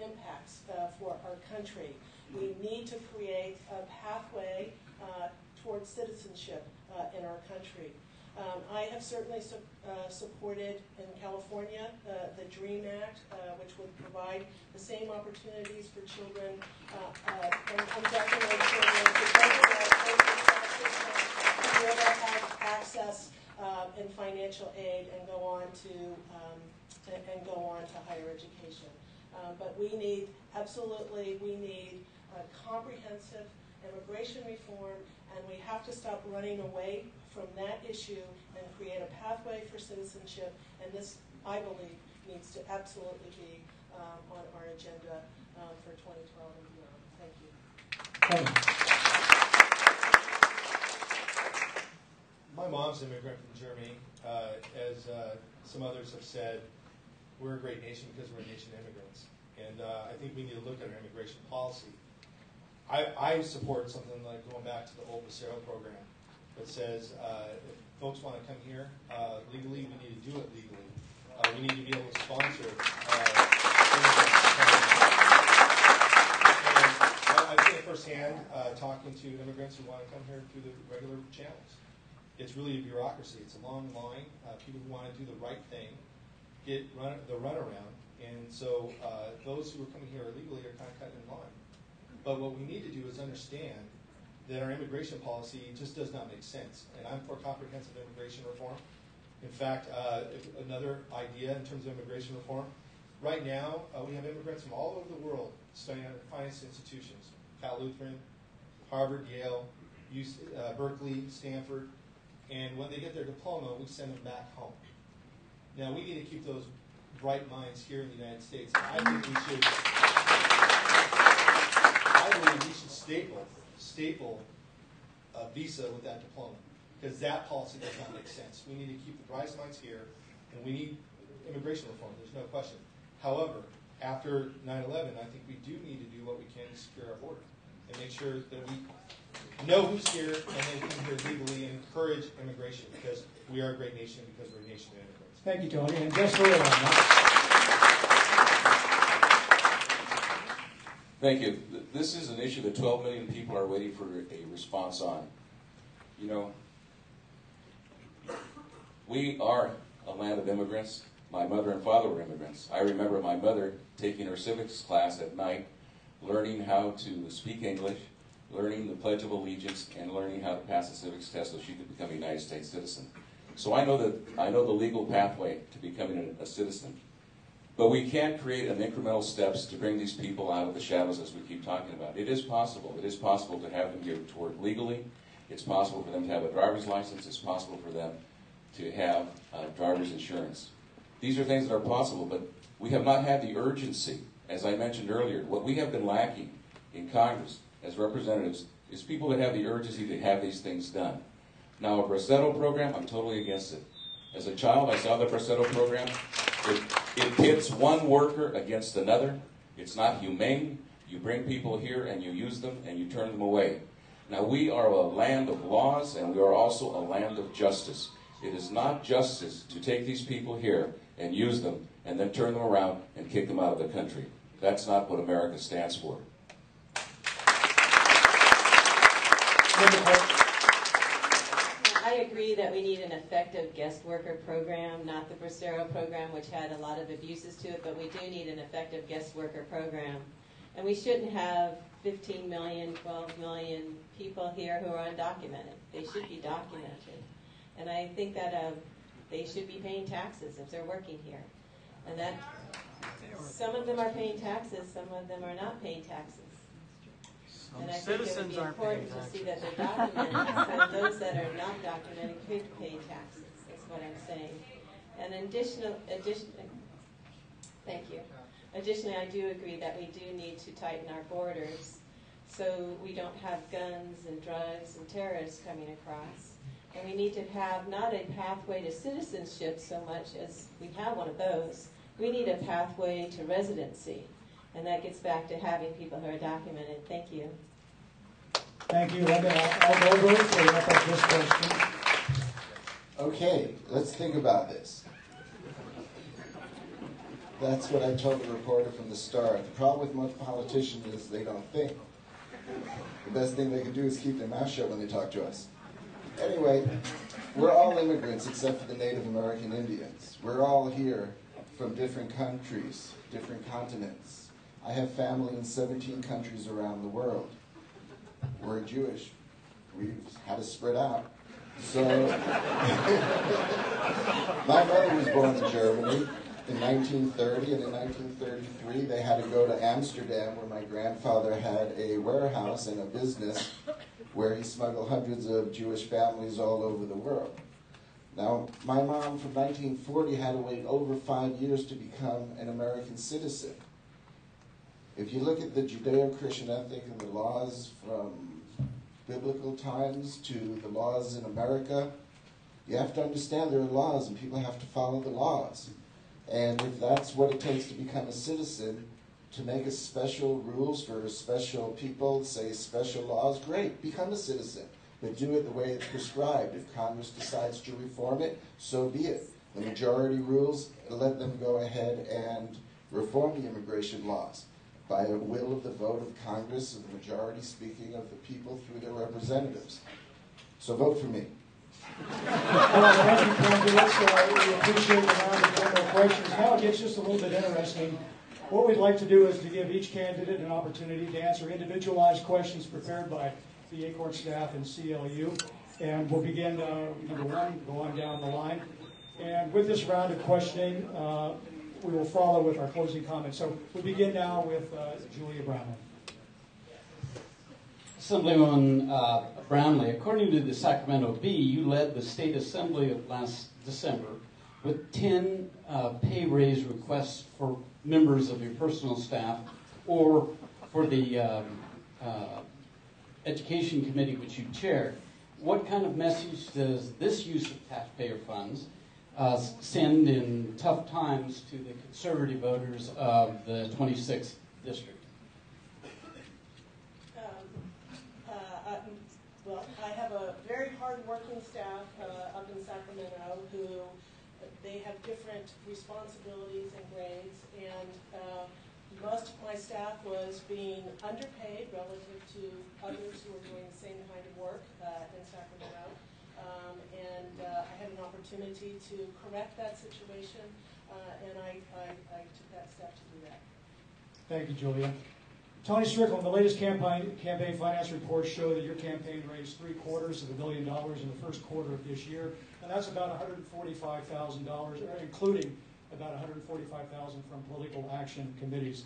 impacts for our country. We need to create a pathway towards citizenship in our country. I have certainly supported in California the DREAM Act, which would provide the same opportunities for children and undocumented children to be able to have access and financial aid and go on to higher education. But we need a comprehensive immigration reform, and we have to stop running away from that issue and create a pathway for citizenship. And this, I believe, needs to absolutely be on our agenda for 2012 and beyond. Thank you. My mom's an immigrant from Germany. As some others have said, we're a great nation because we're a nation of immigrants. And I think we need to look at our immigration policy. I support something like going back to the old Bracero program that says if folks want to come here legally, we need to do it legally. We need to be able to sponsor immigrants to come in. And I've seen it firsthand talking to immigrants who want to come here through the regular channels. It's really a bureaucracy. It's a long line. People who want to do the right thing get the runaround. And so those who are coming here illegally are kind of cutting in line. But what we need to do is understand that our immigration policy just does not make sense. And I'm for comprehensive immigration reform. In fact, another idea in terms of immigration reform, right now we have immigrants from all over the world studying at finest institutions, Cal Lutheran, Harvard, Yale, Berkeley, Stanford, and when they get their diploma, we send them back home. Now, we need to keep those bright minds here in the United States. I think we should. I believe we should staple a visa with that diploma, because that policy does not make sense. We need to keep the brightest minds here, and we need immigration reform. There's no question. However, after 9/11, I think we do need to do what we can to secure our border and make sure that we know who's here and then come here legally and encourage immigration, because we are a great nation because we're a nation of immigrants. Thank you, Tony. And just for that. Thank you. This is an issue that 12 million people are waiting for a response on. You know, we are a land of immigrants. My mother and father were immigrants. I remember my mother taking her civics class at night, learning how to speak English, learning the Pledge of Allegiance, and learning how to pass the civics test so she could become a United States citizen. So I know the legal pathway to becoming a citizen. But we can't create an incremental steps to bring these people out of the shadows as we keep talking about. It is possible. It is possible to have them here to work legally. It's possible for them to have a driver's license. It's possible for them to have driver's insurance. These are things that are possible, but we have not had the urgency. As I mentioned earlier, what we have been lacking in Congress as representatives is people that have the urgency to have these things done. Now, a Bracero program, I'm totally against it. As a child, I saw the Bracero program. It pits one worker against another. It's not humane. You bring people here and you use them and you turn them away. Now, we are a land of laws and we are also a land of justice. It is not justice to take these people here and use them and then turn them around and kick them out of the country. That's not what America stands for. I agree that we need an effective guest worker program, not the Bracero program, which had a lot of abuses to it, but we do need an effective guest worker program. And we shouldn't have 15 million, 12 million people here who are undocumented. They should be documented. And I think that they should be paying taxes if they're working here. And that some of them are paying taxes, some of them are not paying taxes. And I think it would be important to see that they're documented, so those that are not documented could pay taxes, is what I'm saying. And thank you. Additionally, I do agree that we do need to tighten our borders so we don't have guns and drugs and terrorists coming across. And we need to have not a pathway to citizenship so much as we have one of those. We need a pathway to residency. And that gets back to having people who are documented. Thank you. Thank you, Linda. I'll go over to wrap up this question. Okay, let's think about this. That's what I told the reporter from the start. The problem with most politicians is they don't think. The best thing they can do is keep their mouth shut when they talk to us. Anyway, we're all immigrants except for the Native American Indians. We're all here from different countries, different continents. I have family in 17 countries around the world. We're Jewish. We've had to spread out. So, my mother was born in Germany in 1930, and in 1933 they had to go to Amsterdam, where my grandfather had a warehouse and a business where he smuggled hundreds of Jewish families all over the world. Now, my mom from 1940 had to wait over 5 years to become an American citizen. If you look at the Judeo-Christian ethic and the laws from biblical times to the laws in America, you have to understand there are laws and people have to follow the laws. And if that's what it takes to become a citizen, to make a special rules for special people, say special laws, great, become a citizen. But do it the way it's prescribed. If Congress decides to reform it, so be it. The majority rules, let them go ahead and reform the immigration laws by a will of the vote of Congress and the majority speaking of the people through their representatives. So vote for me. Well, thank you, candidates. We appreciate the round of general questions. Now it gets just a little bit interesting. What we'd like to do is to give each candidate an opportunity to answer individualized questions prepared by the Acorn staff and CLU. And we'll begin, number one, go on down the line. And with this round of questioning, we will follow with our closing comments. So we'll begin now with Julia Brownlee. Assemblywoman Brownlee, according to the Sacramento Bee, you led the State Assembly of last December with 10 pay raise requests for members of your personal staff or for the Education Committee which you chaired. What kind of message does this use of taxpayer funds send in tough times to the conservative voters of the 26th district? Well, I have a very hard-working staff up in Sacramento who they have different responsibilities and grades, and most of my staff was being underpaid relative to others who are doing the same kind of work in Sacramento. And I had an opportunity to correct that situation, and I took that step to do that. Thank you, Julia. Tony Strickland, the latest campaign finance reports show that your campaign raised $750 million in the first quarter of this year, and that's about $145,000, including about $145,000 from political action committees.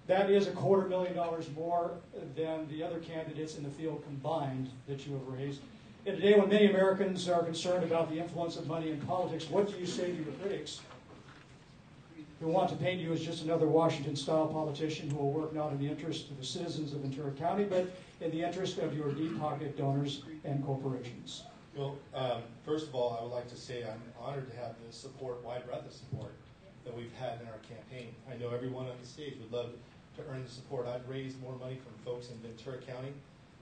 That is $250,000 more than the other candidates in the field combined that you have raised. In a day when many Americans are concerned about the influence of money in politics, what do you say to your critics who want to paint you as just another Washington-style politician who will work not in the interest of the citizens of Ventura County, but in the interest of your deep-pocket donors and corporations? Well, first of all, I would like to say I'm honored to have the support, wide breadth of support that we've had in our campaign. I know everyone on the stage would love to earn the support. I've raised more money from folks in Ventura County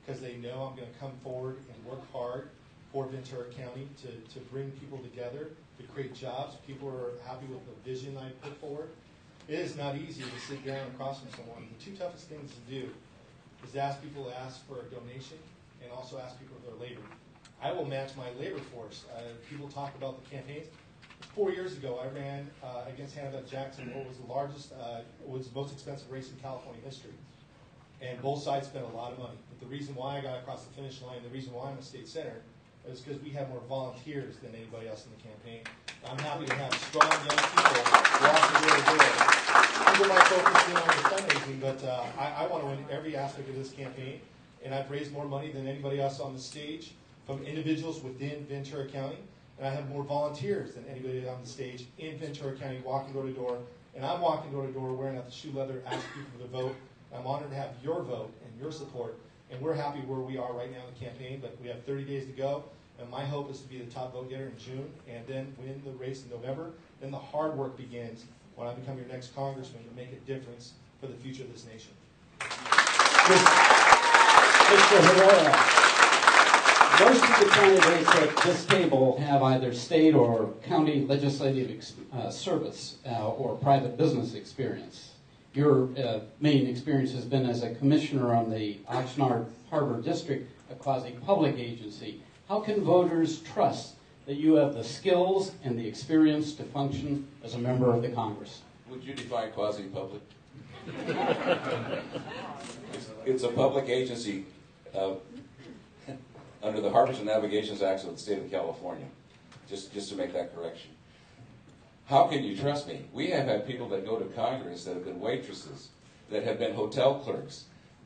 because they know I'm going to come forward and work hard for Ventura County to bring people together, to create jobs. People are happy with the vision I put forward. It is not easy to sit down across from someone. The two toughest things to do is to ask people to ask for a donation and also ask people for their labor. I will match my labor force. People talk about the campaigns. 4 years ago, I ran against Hannah Jackson, what was the largest, was the most expensive race in California history. And both sides spent a lot of money. But the reason why I got across the finish line, the reason why I'm a state senator, is because we have more volunteers than anybody else in the campaign. I'm happy to have strong young people walking door to door. People might focus in on the fundraising, but I want to win every aspect of this campaign. And I've raised more money than anybody else on the stage from individuals within Ventura County. And I have more volunteers than anybody on the stage in Ventura County walking door to door. And I'm walking door to door wearing out the shoe leather, asking people to vote. I'm honored to have your vote and your support. And we're happy where we are right now in the campaign, but we have 30 days to go. And my hope is to be the top vote getter in June and then win the race in November. Then the hard work begins when I become your next congressman to make a difference for the future of this nation. Mr. Herrera, most of the candidates at this table have either state or county legislative service or private business experience. Your main experience has been as a commissioner on the Oxnard Harbor District, a quasi-public agency. How can voters trust that you have the skills and the experience to function as a member of the Congress? Would you define quasi-public? It's a public agency under the Harbors and Navigations Act of the state of California, just to make that correction. How can you trust me? We have had people that go to Congress that have been waitresses, that have been hotel clerks.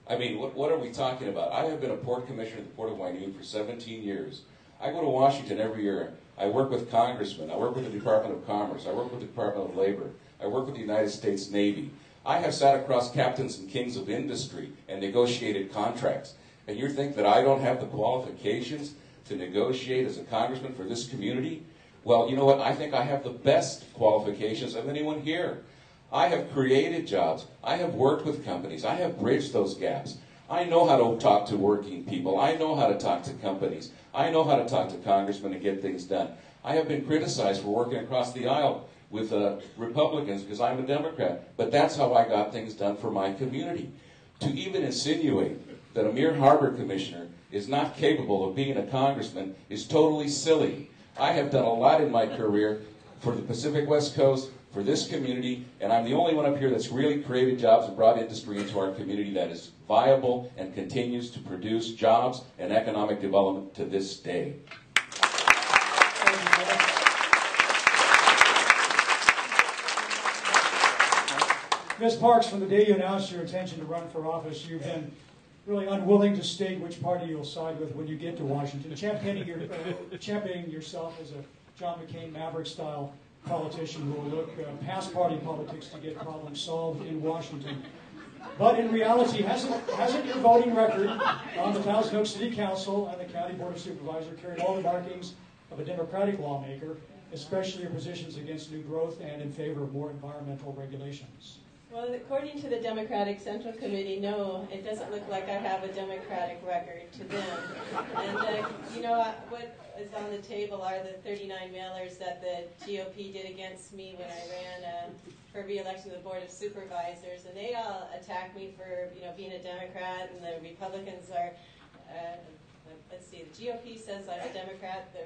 I mean, what are we talking about? I have been a port commissioner at the Port of Wynute for 17 years. I go to Washington every year. I work with congressmen. I work with the Department of Commerce. I work with the Department of Labor. I work with the United States Navy. I have sat across captains and kings of industry and negotiated contracts. And you think that I don't have the qualifications to negotiate as a congressman for this community? Well, you know what? I think I have the best qualifications of anyone here. I have created jobs. I have worked with companies. I have bridged those gaps. I know how to talk to working people. I know how to talk to companies. I know how to talk to congressmen and get things done. I have been criticized for working across the aisle with Republicans because I'm a Democrat. But that's how I got things done for my community. To even insinuate that a mere harbor commissioner is not capable of being a congressman is totally silly. I have done a lot in my career for the Pacific West Coast, for this community, and I'm the only one up here that's really created jobs and brought industry into our community that is viable and continues to produce jobs and economic development to this day. Ms. Parks, from the day you announced your intention to run for office, you've been really unwilling to state which party you'll side with when you get to Washington, championing yourself as a John McCain Maverick-style politician who will look past party politics to get problems solved in Washington. But in reality, hasn't your voting record on the Thousand Oaks City Council and the County Board of Supervisors carried all the markings of a Democratic lawmaker, especially your positions against new growth and in favor of more environmental regulations? Well, according to the Democratic Central Committee, no, it doesn't look like I have a Democratic record to them. And, you know, what is on the table are the 39 mailers that the GOP did against me when I ran for re-election to the Board of Supervisors. And they all attacked me for, you know, being a Democrat, and the Republicans are, let's see, the GOP says I'm a Democrat, the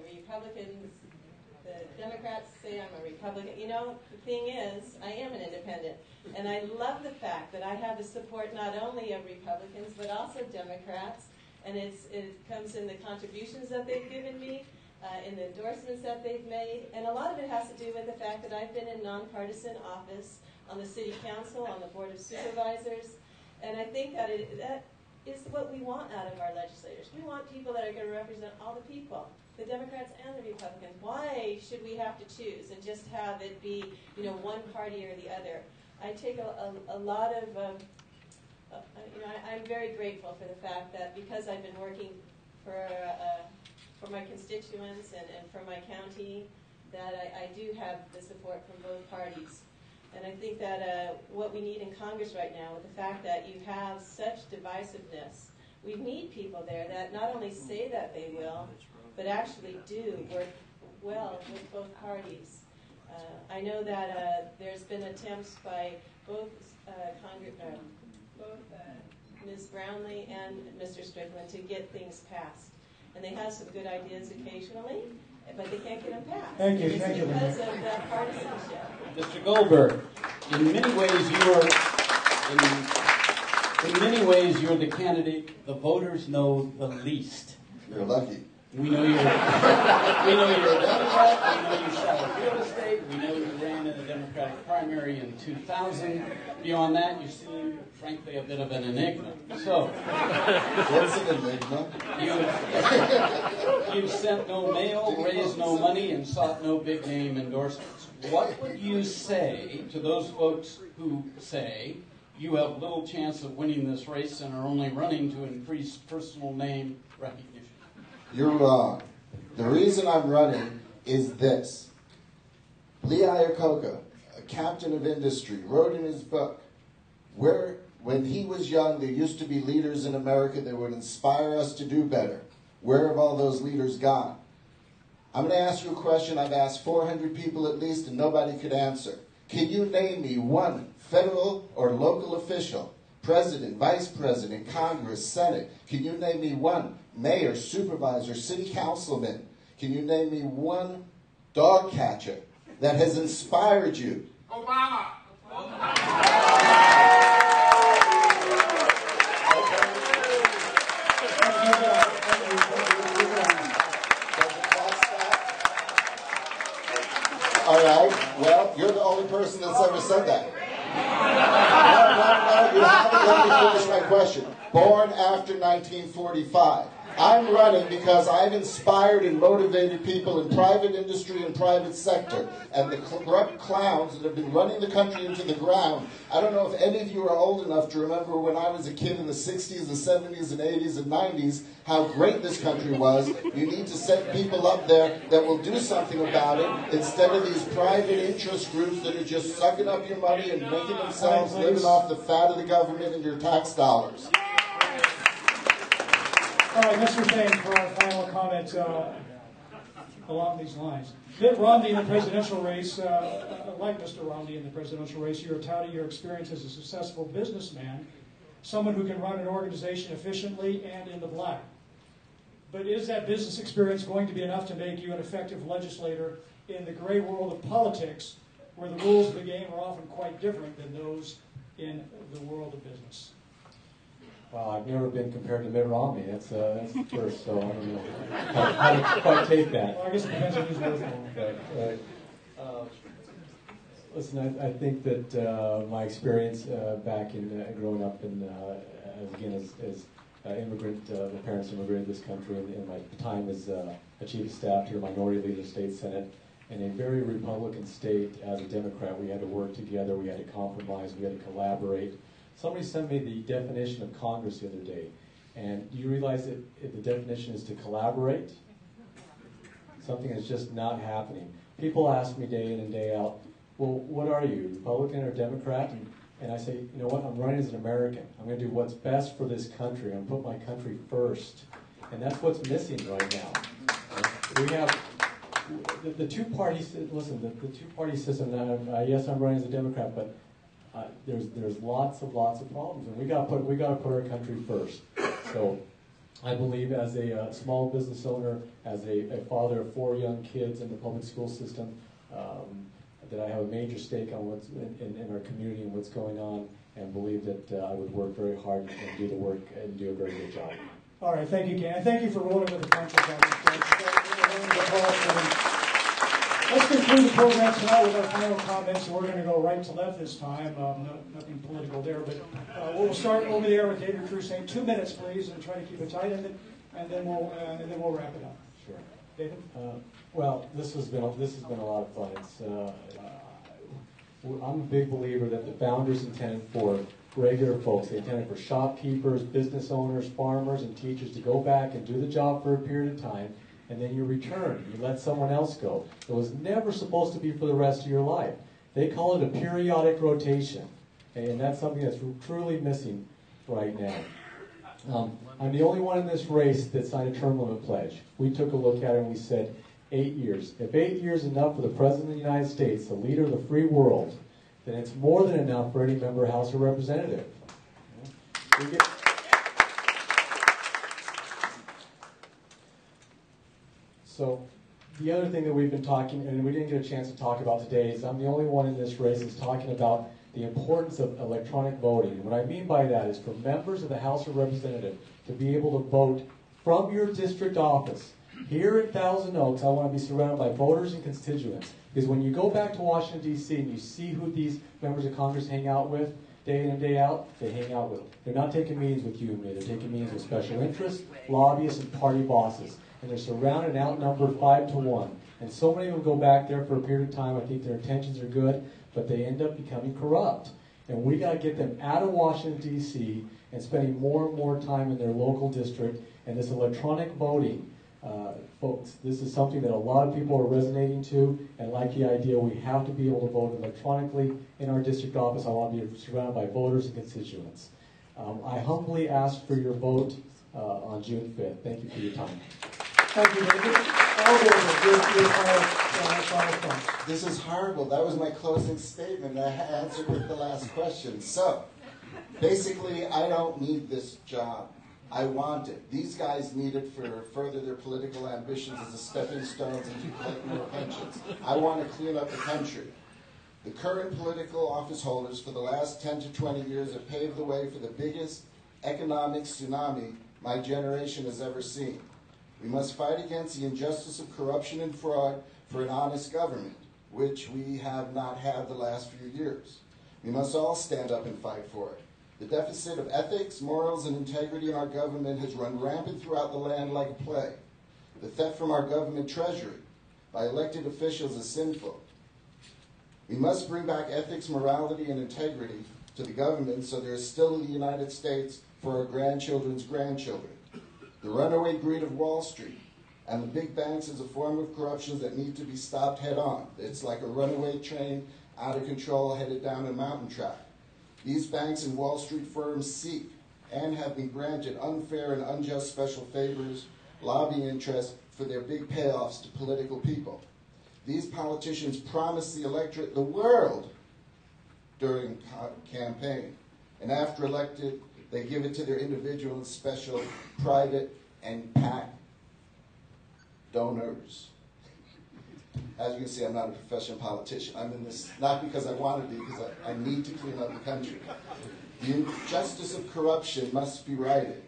Democrats say I'm a Republican. You know, the thing is, I am an independent. And I love the fact that I have the support not only of Republicans, but also Democrats. And it comes in the contributions that they've given me, in the endorsements that they've made. And a lot of it has to do with the fact that I've been in nonpartisan office on the City Council, on the Board of Supervisors. And I think that that is what we want out of our legislators. We want people that are going to represent all the people, the Democrats and the Republicans. Why should we have to choose and just have it be, you know, one party or the other? I take a lot of, you know, I'm very grateful for the fact that because I've been working for my constituents and for my county, that I do have the support from both parties. And I think that what we need in Congress right now, with the fact that you have such divisiveness, we need people there that not only say that they will, but actually do work well with both parties. I know that there's been attempts by both Ms. Brownlee and Mr. Strickland to get things passed. And they have some good ideas occasionally, but they can't get them passed. Thank you. It's Thank you. because of the partisanship. Mr. Goldberg, in many ways you're the candidate the voters know the least. You're lucky. We know you're a Democrat. We know you sell real estate. We know you ran in the Democratic primary in 2000. Beyond that, you seem, frankly, a bit of an enigma. So, What's an enigma? you've sent no mail, raised no money, and sought no big name endorsements. What would you say to those folks who say you have little chance of winning this race and are only running to increase personal name recognition? You're wrong. The reason I'm running is this. Lee Iacocca, a captain of industry, wrote in his book, when he was young, there used to be leaders in America that would inspire us to do better. Where have all those leaders gone? I'm going to ask you a question I've asked 400 people at least, and nobody could answer. Can you name me one federal or local official, president, vice president, Congress, Senate? Can you name me one mayor, supervisor, city councilman? Can you name me one dog catcher that has inspired you? Obama. All right, well, you're the only person that's ever said that. No, you haven't let me finish my question. Born after 1945. I'm running because I've inspired and motivated people in private industry and private sector. And the corrupt clowns that have been running the country into the ground. I don't know if any of you are old enough to remember when I was a kid in the 60s, the 70s, and 80s, and 90s, how great this country was. You need to set people up there that will do something about it instead of these private interest groups that are just sucking up your money and making themselves living off the fat of the government and your tax dollars. All right, Mr. Fain, for our final comment along these lines. Mitt Romney in the presidential race, like Mr. Romney in the presidential race, you're touting your experience as a successful businessman, someone who can run an organization efficiently and in the black. But is that business experience going to be enough to make you an effective legislator in the gray world of politics, where the rules of the game are often quite different than those in the world of business? Well, I've never been compared to Mitt Romney. That's the first, so I don't know how to quite take that. Well, I guess it depends on who's working. Right. Listen, I think that my experience back in growing up in, as immigrant, my parents immigrated to this country, and my time as a chief of staff to the minority leader of the state senate, in a very Republican state as a Democrat, we had to work together, we had to compromise, we had to collaborate. Somebody sent me the definition of Congress the other day, and do you realize that the definition is to collaborate? Something that's just not happening. People ask me day in and day out, well, what are you, Republican or Democrat? And I say, you know what, I'm running as an American. I'm going to do what's best for this country. I'm going to put my country first. And that's what's missing right now. We have the two-party, listen, the two-party system, yes, I'm running as a Democrat, but there's lots of problems, and we got to put our country first. So, I believe as a small business owner, as a father of 4 young kids in the public school system, that I have a major stake on what's in our community and what's going on, and believe that I would work very hard and do the work and do a very good job. All right, thank you, Ken. And thank you for rolling with the punches on this. Let's conclude the program tonight with our final comments. We're going to go right to left this time. Nothing political there, but we'll start over there with David Cruz saying 2 minutes, please, and try to keep it tight, and then we'll wrap it up. Sure, David. Well, this has been a lot of fun. I'm a big believer that the founders intended for regular folks. They intended for shopkeepers, business owners, farmers, and teachers to go back and do the job for a period of time. And then you return, you let someone else go. It was never supposed to be for the rest of your life. They call it a periodic rotation, and that's something that's truly missing right now. I'm the only one in this race that signed a term limit pledge. We took a look at it and we said, 8 years. If 8 years is enough for the President of the United States, the leader of the free world, then it's more than enough for any member of the House of Representatives. So the other thing that we've been talking, and we didn't get a chance to talk about today, is I'm the only one in this race that's talking about the importance of electronic voting. And what I mean by that is for members of the House of Representatives to be able to vote from your district office. Here in Thousand Oaks, I want to be surrounded by voters and constituents. Because when you go back to Washington, D.C., and you see who these members of Congress hang out with, day in and day out, they hang out with them. They're not taking meetings with you and me. They're taking meetings with special interests, lobbyists, and party bosses. And they're surrounded and outnumbered 5-1. And so many of them go back there for a period of time. I think their intentions are good, but they end up becoming corrupt. And we got to get them out of Washington, D.C., and spending more and more time in their local district. And this electronic voting, folks, this is something that a lot of people are resonating to, and like the idea we have to be able to vote electronically in our district office. I want to be surrounded by voters and constituents. I humbly ask for your vote on June 5th. Thank you for your time. Thank you, David. Your final thoughts. This is horrible. That was my closing statement. I answered with the last question. So, basically, I don't need this job. I want it. These guys need it for further their political ambitions as a stepping stones into collecting more pensions. I want to clean up the country. The current political office holders for the last 10 to 20 years have paved the way for the biggest economic tsunami my generation has ever seen. We must fight against the injustice of corruption and fraud for an honest government, which we have not had the last few years. We must all stand up and fight for it. The deficit of ethics, morals, and integrity in our government has run rampant throughout the land like a plague. The theft from our government treasury by elected officials is sinful. We must bring back ethics, morality, and integrity to the government so there is still the United States for our grandchildren's grandchildren. The runaway greed of Wall Street and the big banks is a form of corruption that need to be stopped head on. It's like a runaway train out of control headed down a mountain track. These banks and Wall Street firms seek and have been granted unfair and unjust special favors, lobbying interests for their big payoffs to political people. These politicians promise the electorate the world during campaign, and after elected, they give it to their individual and special, private, and PAC donors. As you can see, I'm not a professional politician. I'm in this not because I want to be, because I need to clean up the country. The injustice of corruption must be righted.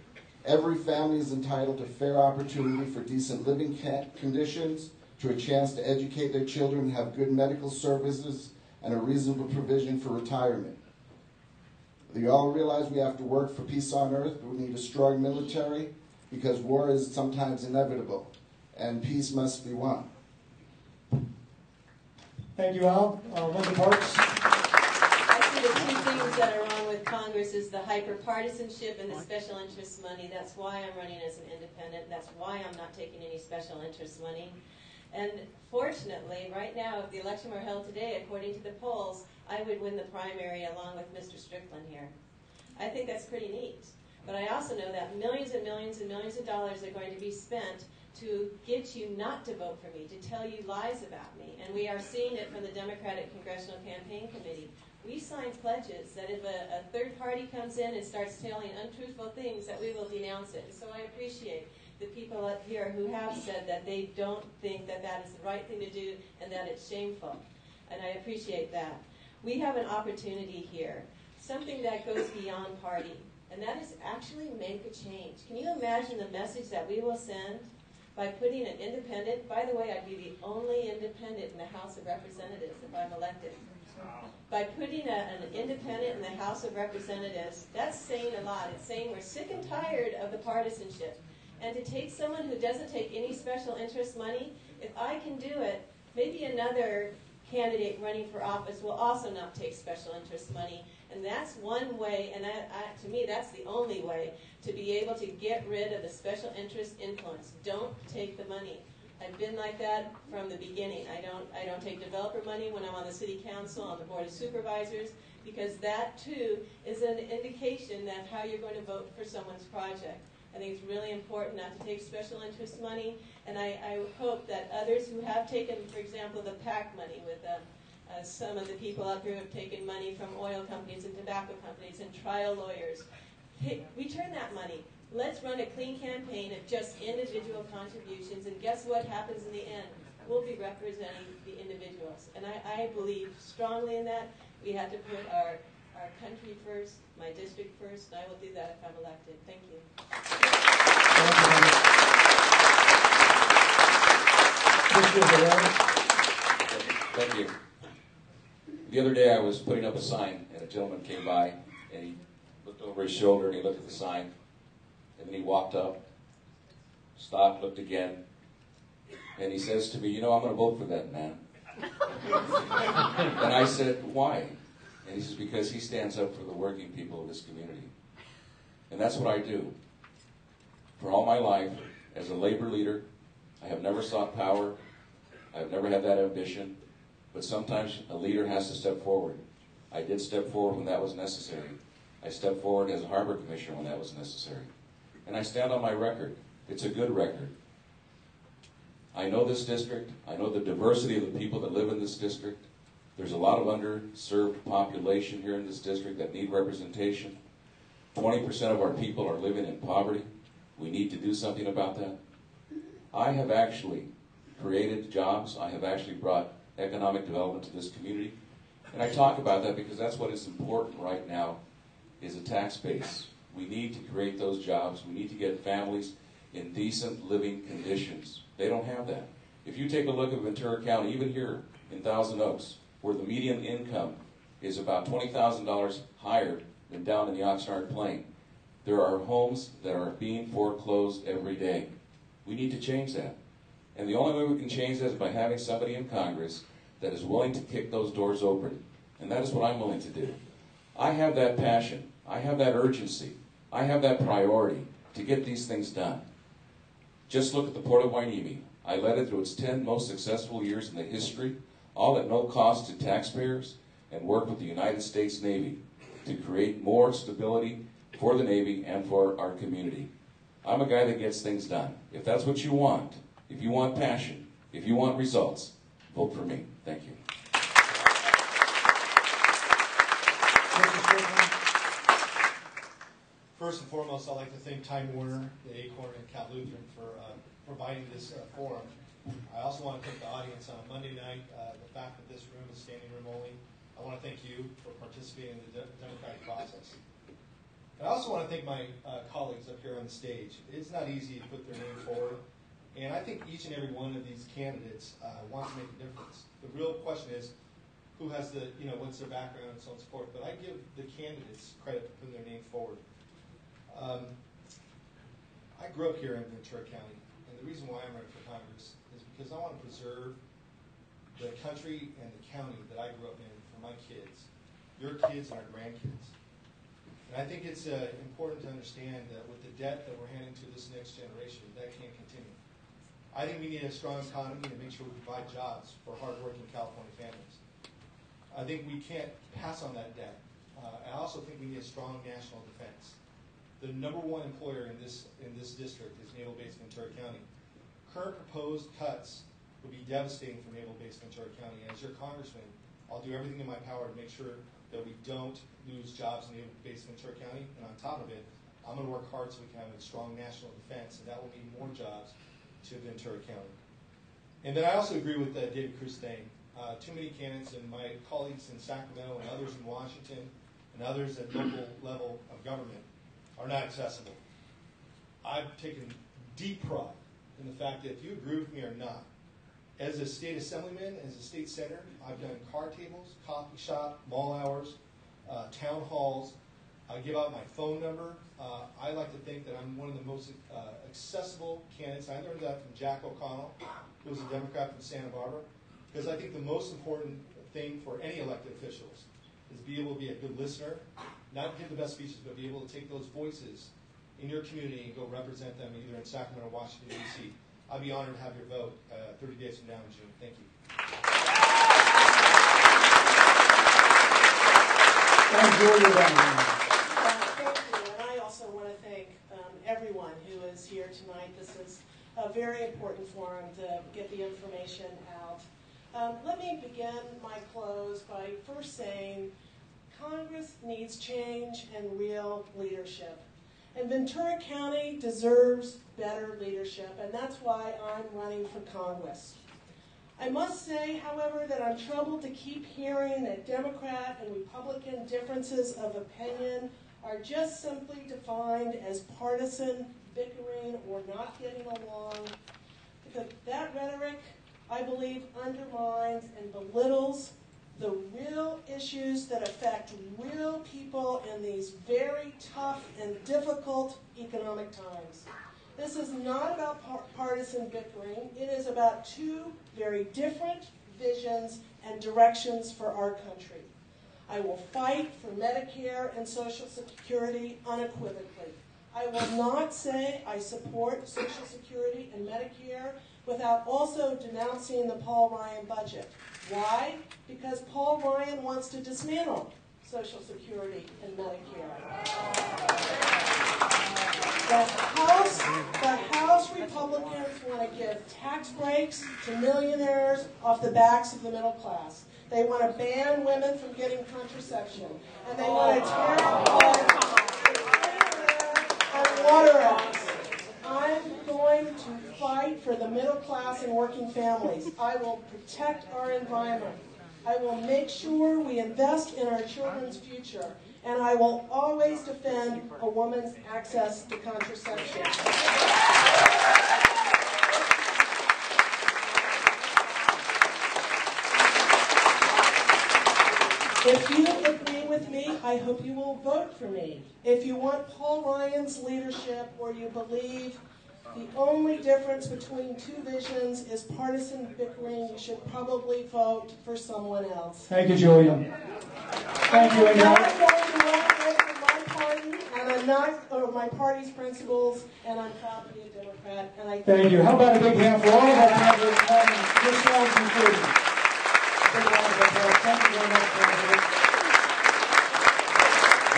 Every family is entitled to fair opportunity for decent living conditions, to a chance to educate their children and have good medical services, and a reasonable provision for retirement. We all realize we have to work for peace on earth, but we need a strong military because war is sometimes inevitable, and peace must be won. Thank you, Al. Linda Parks. I see the two things that are wrong with Congress is the hyper-partisanship and the special interest money. That's why I'm running as an independent. That's why I'm not taking any special interest money. And fortunately, right now, if the election were held today, according to the polls, I would win the primary along with Mr. Strickland here. I think that's pretty neat. But I also know that millions and millions and millions of dollars are going to be spent to get you not to vote for me, to tell you lies about me. And we are seeing it from the Democratic Congressional Campaign Committee. We signed pledges that if a third party comes in and starts telling untruthful things, that we will denounce it. And so I appreciate the people up here who have said that they don't think that that is the right thing to do and that it's shameful. And I appreciate that. We have an opportunity here, something that goes beyond party, and that is actually make a change. Can you imagine the message that we will send by putting an independent? By the way, I'd be the only independent in the House of Representatives if I'm elected. By putting an independent in the House of Representatives, that's saying a lot. It's saying we're sick and tired of the partisanship. And to take someone who doesn't take any special interest money, if I can do it, maybe another candidate running for office will also not take special interest money. And that's one way, and to me, that's the only way to be able to get rid of the special interest influence. Don't take the money. I've been like that from the beginning. I don't take developer money when I'm on the city council, on the board of supervisors, because that too is an indication that how you're going to vote for someone's project. I think it's really important not to take special interest money, and I hope that others who have taken, for example, the PAC money with some of the people up here who have taken money from oil companies and tobacco companies and trial lawyers, return that money. Let's run a clean campaign of just individual contributions, and guess what happens in the end? We'll be representing the individuals. And I believe strongly in that. We have to put our country first, my district first, and I will do that if I'm elected. Thank you. Thank you. The other day I was putting up a sign, and a gentleman came by, and he looked over his shoulder, and he looked at the sign, and then he walked up, stopped, looked again, and he says to me, "You know, I'm going to vote for that man." And I said, "Why?" And he says, "Because he stands up for the working people of this community." And that's what I do. For all my life, as a labor leader, I have never sought power. I have never had that ambition. But sometimes a leader has to step forward. I did step forward when that was necessary. I stepped forward as a harbor commissioner when that was necessary. And I stand on my record. It's a good record. I know this district. I know the diversity of the people that live in this district. There's a lot of underserved population here in this district that need representation. 20% of our people are living in poverty. We need to do something about that. I have actually created jobs. I have actually brought economic development to this community. And I talk about that because that's what is important right now, is a tax base. We need to create those jobs. We need to get families in decent living conditions. They don't have that. If you take a look at Ventura County, even here in Thousand Oaks, where the median income is about $20,000 higher than down in the Oxnard Plain, there are homes that are being foreclosed every day. We need to change that. And the only way we can change that is by having somebody in Congress that is willing to kick those doors open. And that is what I'm willing to do. I have that passion. I have that urgency. I have that priority to get these things done. Just look at the Port of Hueneme. I led it through its 10 most successful years in the history, all at no cost to taxpayers, and worked with the United States Navy to create more stability for the Navy and for our community. I'm a guy that gets things done. If that's what you want, if you want passion, if you want results, vote for me. Thank you. First and foremost, I'd like to thank Time Warner, the Acorn, and Cal Lutheran for providing this forum. I also want to thank the audience on a Monday night. The fact that this room is standing room only. I want to thank you for participating in the democratic process. And I also want to thank my colleagues up here on the stage. It's not easy to put their name forward. And I think each and every one of these candidates wants to make a difference. The real question is, who has the, what's their background and so on and so forth. But I give the candidates credit for putting their name forward. I grew up here in Ventura County, and the reason why I'm running for Congress is because I want to preserve the country and the county that I grew up in for my kids, your kids and our grandkids. And I think it's important to understand that with the debt that we're handing to this next generation, that can't continue. I think we need a strong economy to make sure we provide jobs for hardworking California families. I think we can't pass on that debt. I also think we need a strong national defense. The number one employer in this district is Naval Base Ventura County. Current proposed cuts would be devastating for Naval Base Ventura County. And as your congressman, I'll do everything in my power to make sure that we don't lose jobs in Naval Base Ventura County. And on top of it, I'm going to work hard so we can have a strong national defense, and that will mean more jobs to Ventura County. And then I also agree with David Cruz-Thane. Too many candidates, and my colleagues in Sacramento and others in Washington and others at local level of government are not accessible. I've taken deep pride in the fact that if you agree with me or not, as a state assemblyman, as a state senator, I've done card tables, coffee shop, mall hours, town halls. I give out my phone number. I like to think that I'm one of the most accessible candidates. I learned that from Jack O'Connell, who was a Democrat from Santa Barbara, because I think the most important thing for any elected officials is be able to be a good listener, not give the best speeches, but be able to take those voices in your community and go represent them either in Sacramento or Washington, D.C. I'd be honored to have your vote 30 days from now in June. Thank you. Thank you. And I also want to thank everyone who very important forum to get the information out. Let me begin my close by first saying Congress needs change and real leadership. And Ventura County deserves better leadership, and that's why I'm running for Congress. I must say, however, that I'm troubled to keep hearing that Democrat and Republican differences of opinion are just simply defined as partisan bickering or not getting along. Because that rhetoric, I believe, undermines and belittles the real issues that affect real people in these very tough and difficult economic times. This is not about partisan bickering. It is about two very different visions and directions for our country. I will fight for Medicare and Social Security unequivocally. I will not say I support Social Security and Medicare without also denouncing the Paul Ryan budget. Why? Because Paul Ryan wants to dismantle Social Security and Medicare. The House Republicans want to give tax breaks to millionaires off the backs of the middle class. They want to ban women from getting contraception. And they want to tear apart our water acts. I'm going to fight for the middle class and working families. I will protect our environment. I will make sure we invest in our children's future. And I will always defend a woman's access to contraception. If you agree with me, I hope you will vote for me. If you want Paul Ryan's leadership, or you believe the only difference between two visions is partisan bickering, you should probably vote for someone else. Thank you, Julian. Thank you, I'm not going to run away from my party, and I'm not, or my party's principles, and I'm proud to be a Democrat. And I Thank you. How about a big hand for all of our candidates, yourselves included? Big round of applause. Thank you very much, candidates.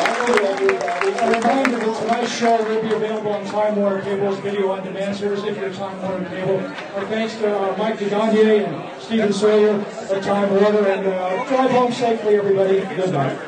A reminder that tonight's show will be available on Time Warner Cable's video on demand service if you're a Time Warner Cable. Our thanks to Mike DeGandier and Stephen Sawyer of Time Warner, and drive home safely, everybody. Good night.